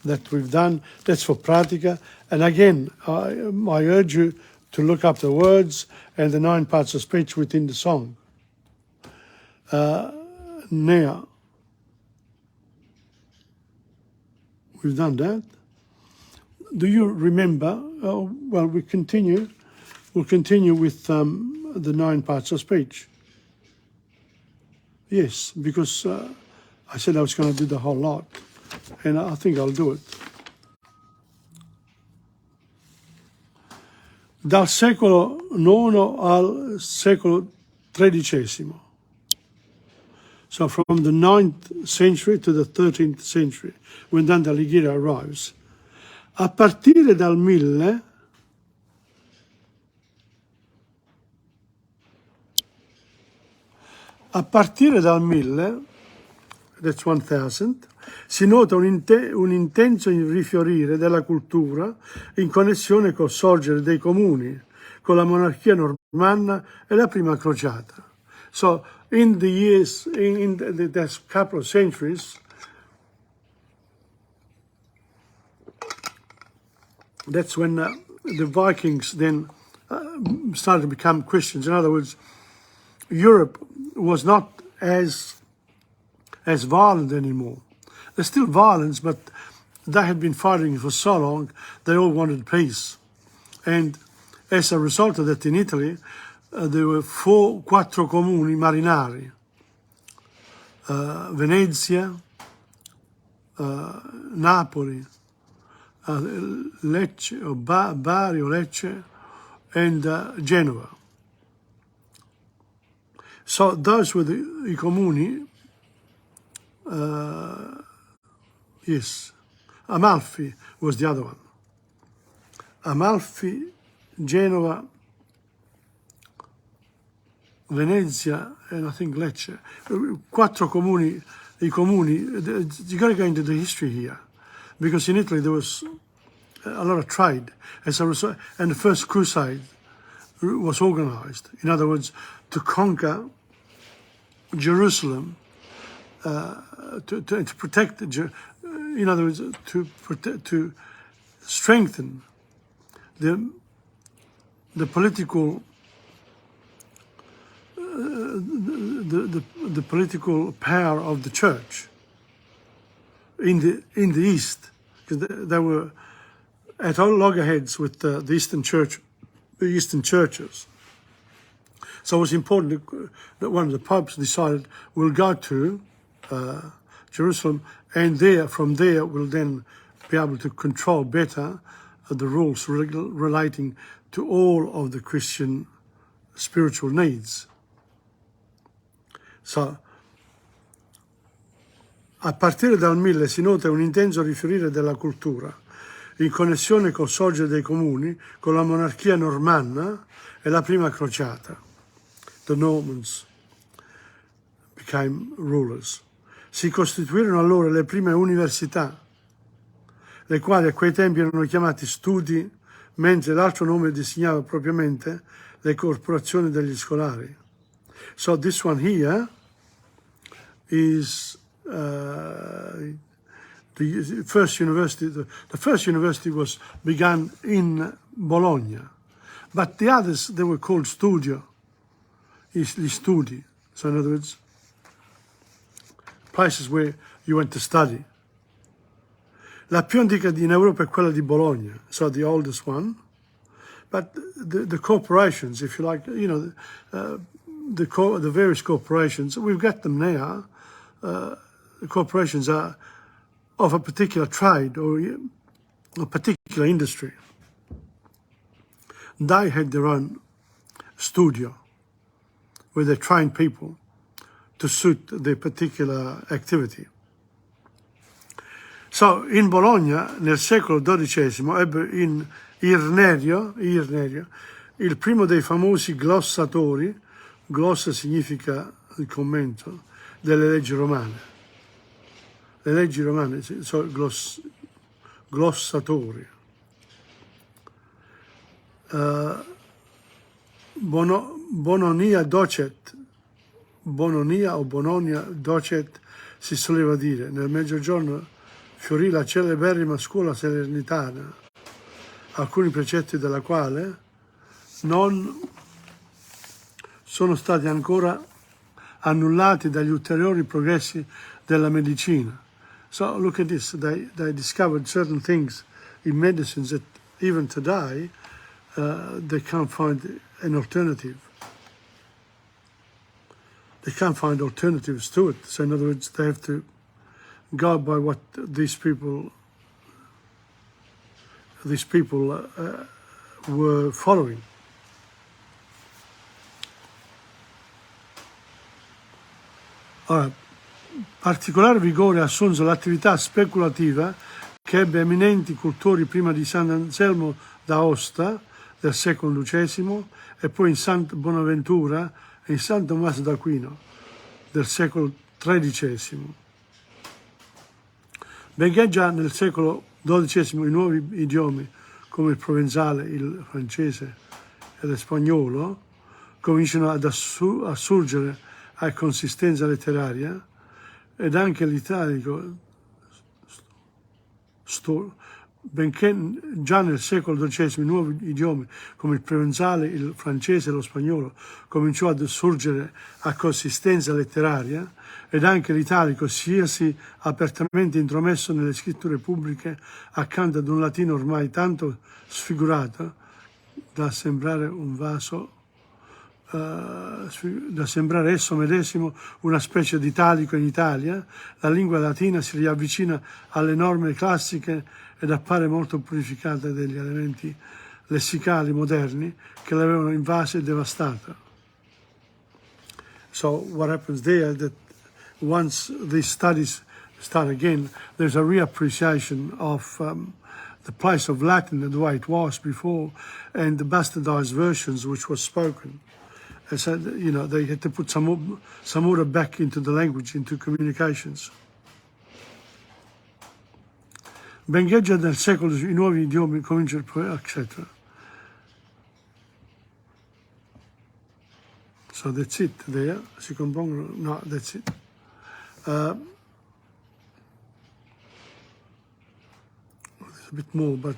that we've done. That's for pratica. And again, I urge you to look up the words and the 9 parts of speech within the song. Now, we've done that. Do you remember? Well, we'll continue with the 9 parts of speech. Yes, because I said I was going to do the whole lot, and I think I'll do it. Dal secolo IX al secolo XIII. So from the 9th century to the 13th century, when Dante Alighieri arrives. A partire dal 1000, that's 1000, si nota un intenso rifiorire della cultura in connessione col sorgere dei comuni, con la monarchia normanna e la prima crociata. So in the years, in the couple of centuries, that's when the Vikings then started to become Christians. In other words, Europe was not as violent anymore. There's still violence, but they had been fighting for so long, they all wanted peace. And as a result of that, in Italy, there were 4 comuni marinari. Venezia, Napoli, Lecce, or Bari or Lecce, and Genova. So those were the comuni. Yes, Amalfi was the other one. Amalfi, Genova, Venezia, and I think Lecce. 4 comuni, you got to go into the history here, because in Italy there was a lot of trade, as a result, and the first Crusade was organized. In other words, to conquer Jerusalem, to protect, in other words, to strengthen the political the political power of the church in the East, because they were at loggerheads with the Eastern Church, the Eastern churches. So it was important that one of the popes decided we'll go to Jerusalem, and from there we'll then be able to control better the rules relating to all of the Christian spiritual needs. So, a partire dal 1000 si nota un intenso riferire della cultura, in connessione col sorgere dei comuni, con la monarchia normanna e la prima crociata. The Normans became rulers. Si costituirono allora le prime università, le quali a quei tempi erano chiamate studi, mentre l'altro nome designava propriamente le corporazioni degli scolari. So this one here is the first university. The first university was begun in Bologna, but the others, they were called studio, gli studi. So in other words, places where you went to study. La più antica in Europa è quella di Bologna, so the oldest one. But the corporations, if you like, you know, the various corporations, we've got them now. corporations are of a particular trade or a particular industry. They had their own studio where they trained people to suit their particular activity. So, in Bologna, nel secolo XII, ebbe in Irnerio il primo dei famosi glossatori, glossa significa il commento, delle leggi romane. Le leggi romane sono glossatori. Bononia docet, Bononia o Bononia docet si soleva dire. Nel Mezzogiorno fiorì la celeberrima scuola salernitana, alcuni precetti della quale non sono stati ancora annullati dagli ulteriori progressi della medicina. So look at this, they discovered certain things in medicines that even today they can't find an alternative. They can't find alternatives to it. So in other words, they have to go by what these people were following. Ora, particolare vigore assunse l'attività speculativa che ebbe eminenti cultori prima di Sant'Anselmo d'Aosta del secolo XII e poi in Santa Bonaventura e in San Tommaso d'Aquino del secolo XIII. Benché già nel secolo XII i nuovi idiomi come il provenzale, il francese e lo spagnolo cominciano ad assurgere a consistenza letteraria, ed anche l'italico, benché già nel secolo XII i nuovi idiomi come il provenzale, il francese e lo spagnolo cominciò ad assurgere a consistenza letteraria, ed anche l'italico siasi apertamente intromesso nelle scritture pubbliche accanto ad un latino ormai tanto sfigurato da sembrare un vaso, da sembrare esso medesimo una specie di italico in Italia. La lingua latina si riavvicina alle norme classiche ed appare molto purificata degli elementi lessicali moderni che l'avevano invasa e devastata. So what happens there that once these studies start again, there's a reappreciation of the place of Latin and the way it was before, and the bastardized versions which was spoken. And so, you know, they had to put some order back into the language, into communications. Benché già nel secolo i nuovi idiomi cominciano, eccetera. So that's it there. Si compongono, no, that's it. There's a bit more, but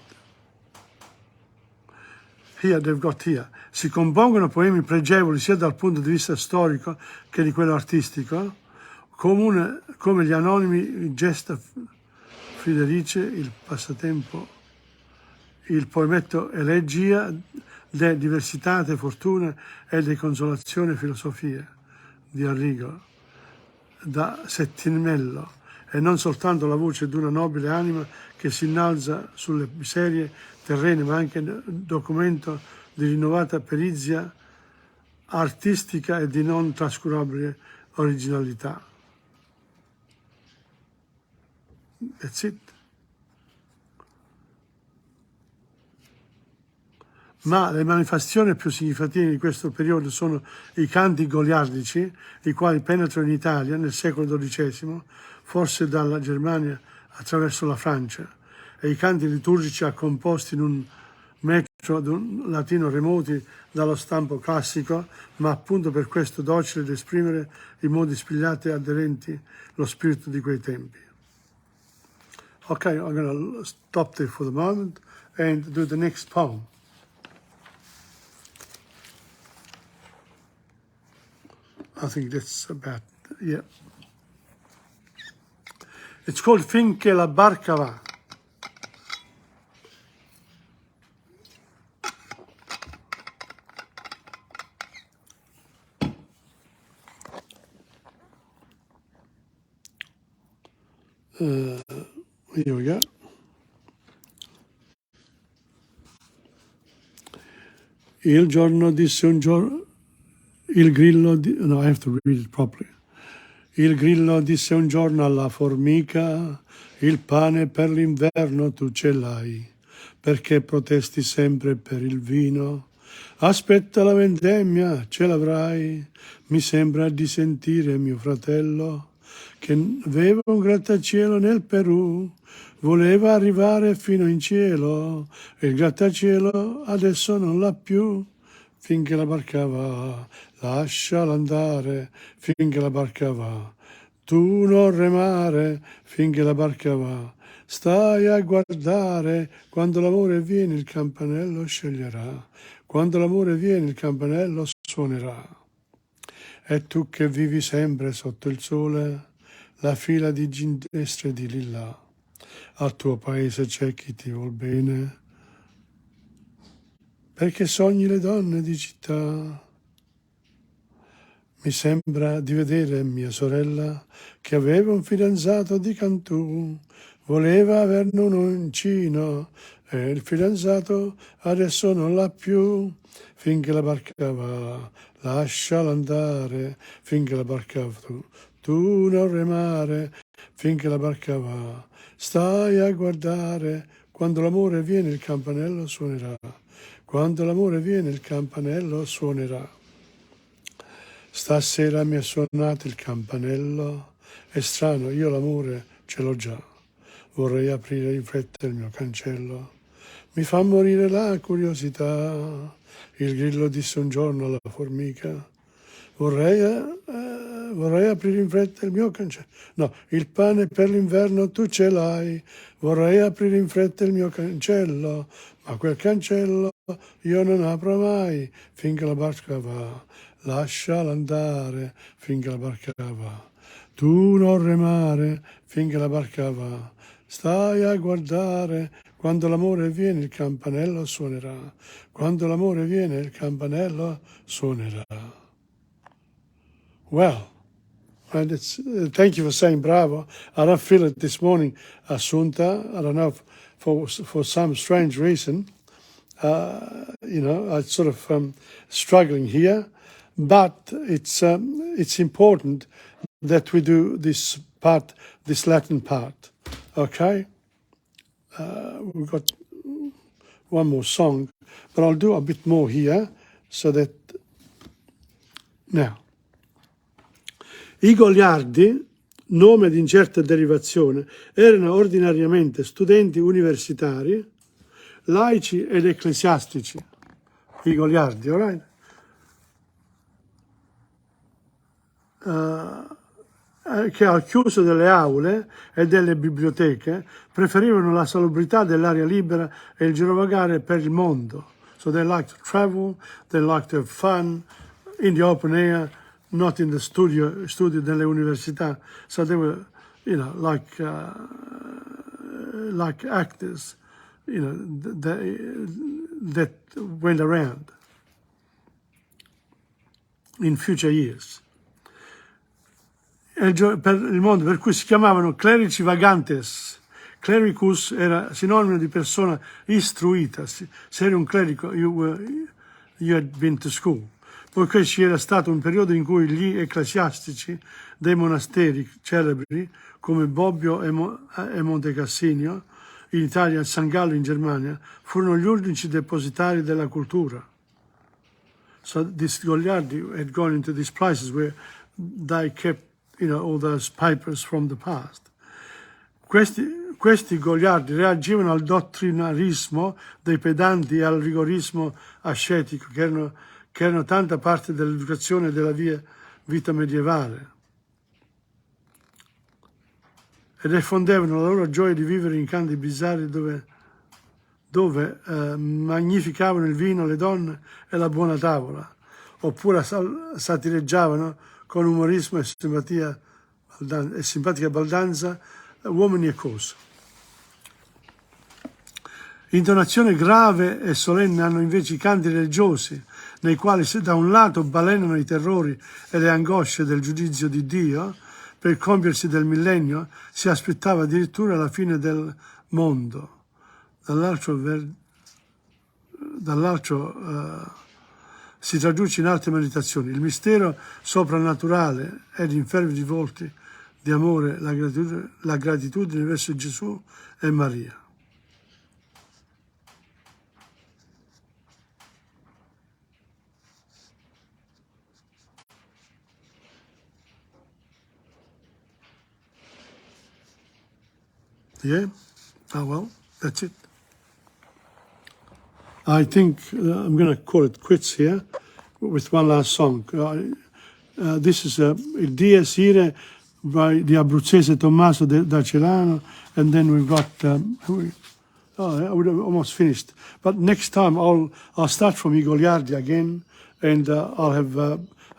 here they've got here. Si compongono poemi pregevoli sia dal punto di vista storico che di quello artistico, come gli anonimi, il gesta Fidelice, il passatempo, il poemetto Elegia, de diversitate, fortune e de consolazione filosofie di Arrigo, da Settimello, e non soltanto la voce di una nobile anima che si innalza sulle miserie terrene, ma anche documento di rinnovata perizia artistica e di non trascurabile originalità. That's it. Ma le manifestazioni più significative di questo periodo sono i canti goliardici, i quali penetrano in Italia nel secolo XII, forse dalla Germania attraverso la Francia, e i canti liturgici composti in un metro d'un latino remoti dallo stampo classico, ma appunto per questo docile ad esprimere in modi spigliati e aderenti lo spirito di quei tempi. Okay, I'm going to stop there for the moment and do the next poem. I think that's about, yeah. It's called Finché la barca va. Here we go. Il giorno disse un giorno, il grillo, no, I have to read it properly. Il grillo disse un giorno alla formica, il pane per l'inverno tu ce l'hai, perché protesti sempre per il vino? Aspetta la vendemmia, ce l'avrai. Mi sembra di sentire mio fratello, che aveva un grattacielo nel Perù, voleva arrivare fino in cielo, e il grattacielo adesso non l'ha più. Finché la barca va, lasciala andare, finché la barca va. Tu non remare, finché la barca va. Stai a guardare, quando l'amore viene il campanello sceglierà. Quando l'amore viene il campanello suonerà. E tu che vivi sempre sotto il sole, la fila di ginestre di lilla. Al tuo paese c'è chi ti vuol bene, perché sogni le donne di città. Mi sembra di vedere mia sorella, che aveva un fidanzato di Cantù, voleva averne uno incino, e il fidanzato adesso non l'ha più. Finché la barca va, lasciala andare, finché la barca va. Tu non remare, finché la barca va. Stai a guardare, quando l'amore viene il campanello suonerà. Quando l'amore viene il campanello suonerà. Stasera mi ha suonato il campanello, è strano, io l'amore ce l'ho già. Vorrei aprire in fretta il mio cancello, mi fa morire la curiosità. Il grillo disse un giorno alla formica, vorrei aprire in fretta il mio cancello. No, il pane per l'inverno tu ce l'hai, vorrei aprire in fretta il mio cancello, ma quel cancello io non apro mai, finché la barca va. Lasciala andare, finché la barca va. Tu non remare, finché la barca va. Stai a guardare, quando l'amore viene il campanello suonerà. Quando l'amore viene il campanello suonerà. Well, and thank you for saying bravo. I don't feel it this morning, Assunta. I don't know, for some strange reason. I'm sort of struggling here. But it's important that we do this part, this Latin part, okay? We've got one more song, but I'll do a bit more here, so that... Now, i goliardi, nome di incerta derivazione, erano ordinariamente studenti universitari, laici ed ecclesiastici. I goliardi, all right? Che al chiuso delle aule e delle biblioteche preferivano la salubrità dell'aria libera e il girovagare per il mondo. So they like to travel, they like to have fun in the open air, not in the studio delle università. So they were, like actors, that went around in future years. Per il mondo, per cui si chiamavano clerici vagantes. Clericus era sinonimo di persona istruita. Se eri un clerico, you had been to school. Poiché ci era stato un periodo in cui gli ecclesiastici dei monasteri celebri, come Bobbio e Monte Cassinio, in Italia e San Gallo in Germania, furono gli unici depositari della cultura. So these Goliardi had gone into these places where they kept all those papers from the past. Questi goliardi reagivano al dottrinarismo dei pedanti e al rigorismo ascetico, che erano tanta parte dell'educazione della vita medievale. E diffondevano la loro gioia di vivere in canti bizzarri dove magnificavano il vino, le donne e la buona tavola, oppure satireggiavano con umorismo e simpatica baldanza uomini e cose. Intonazione grave e solenne hanno invece i canti religiosi, nei quali da un lato balenano i terrori e le angosce del giudizio di Dio, per il compiersi del millennio, si aspettava addirittura la fine del mondo. Dall'altro si traduce in altre meditazioni. Il mistero soprannaturale ed in fervidi volti di amore, la gratitudine verso Gesù e Maria. Yeah? Oh, well, that's it. I think I'm going to call it quits here with one last song. This is Il Dies Irae by the Abruzzese Tommaso da Celano, and then we've got, I would have almost finished. But next time I'll start from I Goliardi again, and I'll have a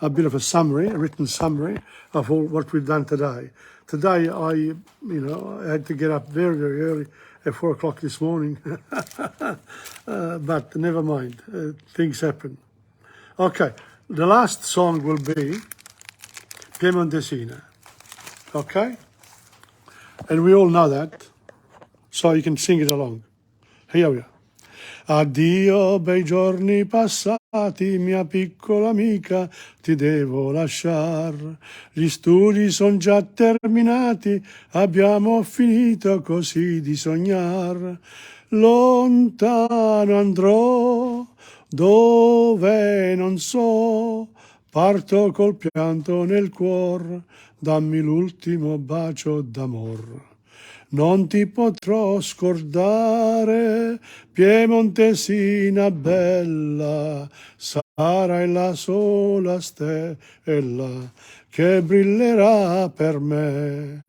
bit of a summary, a written summary of all what we've done today. Today I had to get up very, very early at 4 o'clock this morning, but never mind, things happen. Okay, the last song will be Piemontesina, okay? And we all know that, so you can sing it along. Here we are. Addio bei giorni passati, mia piccola amica, ti devo lasciar. Gli studi son già terminati, abbiamo finito così di sognar. Lontano andrò, dove non so, parto col pianto nel cuor, dammi l'ultimo bacio d'amor. Non ti potrò scordare, Piemontesina bella, sarai la sola stella che brillerà per me.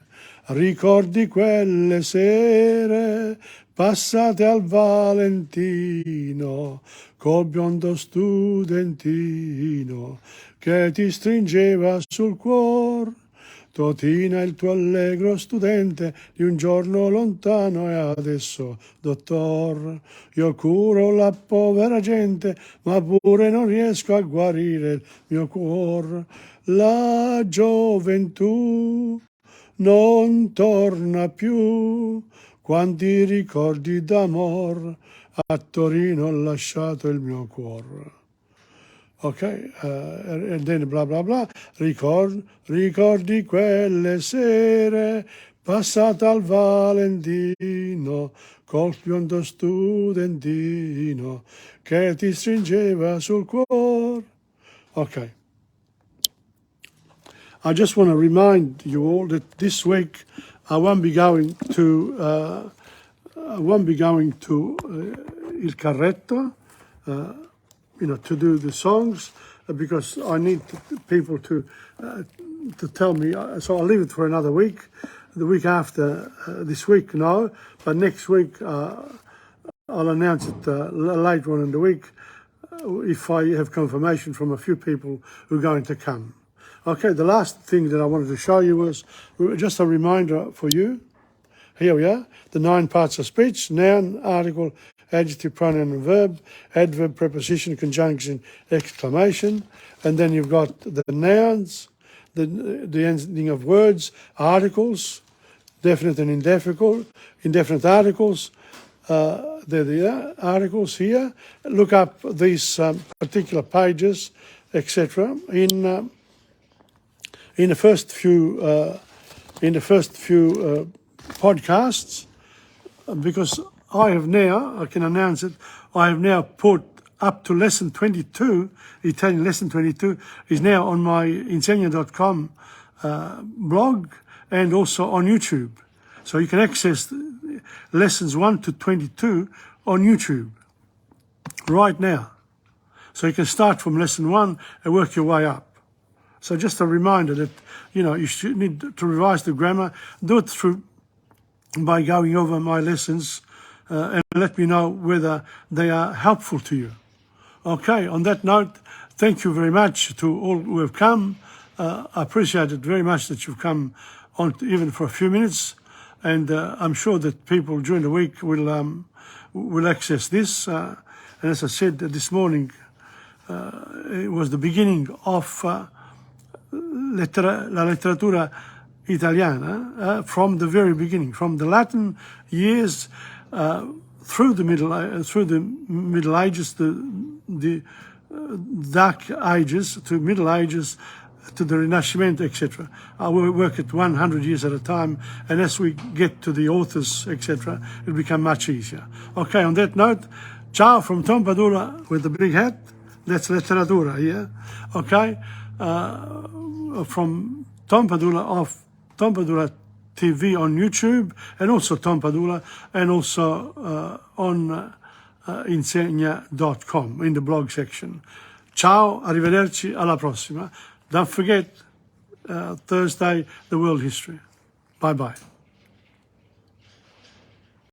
Ricordi quelle sere passate al Valentino, col biondo studentino che ti stringeva sul cuor. Totina, il tuo allegro studente di un giorno lontano e adesso dottor. Io curo la povera gente, ma pure non riesco a guarire il mio cuor. La gioventù non torna più, quanti ricordi d'amor a Torino ho lasciato il mio cuore. Ok, and then bla bla bla, ricordi quelle sere passate al Valentino, col biondo studentino che ti stringeva sul cuore. Okay. I just want to remind you all that this week I won't be going to Il Carretto, to do the songs, because I need people to tell me. So I'll leave it for another week. The week after this week, no, but next week I'll announce it later on in the week if I have confirmation from a few people who are going to come. Okay, the last thing that I wanted to show you was just a reminder for you. Here we are, the 9 parts of speech: noun, article, adjective, pronoun and verb, adverb, preposition, conjunction, exclamation. And then you've got the nouns, the ending of words, articles, definite and indefinite articles. They're the articles here. Look up these particular pages, etc. In the first few podcasts, because I can announce it, I have now put up to lesson 22, Italian lesson 22, is now on my Insegna.com blog and also on YouTube. So you can access lessons 1 to 22 on YouTube right now. So you can start from lesson 1 and work your way up. So just a reminder that, you should need to revise the grammar. Do it by going over my lessons and let me know whether they are helpful to you. Okay, on that note, thank you very much to all who have come. I appreciate it very much that you've come on even for a few minutes. And I'm sure that people during the week will access this. And as I said this morning, it was the beginning of la letteratura Italiana from the very beginning, from the Latin years through the Middle Ages, the Dark Ages, to Middle Ages, to the Rinascimento, etc. I will work at 100 years at a time, and as we get to the authors, etc., it'll become much easier. Okay, on that note, ciao from Tom Padula with the big hat. That's letteratura here. Okay, from Tom Padula of TomPadulaTV on YouTube, and also Tom Padula, and also on Insegna.com in the blog section. Ciao, arrivederci, alla prossima. Don't forget, Thursday, the world history. Bye-bye.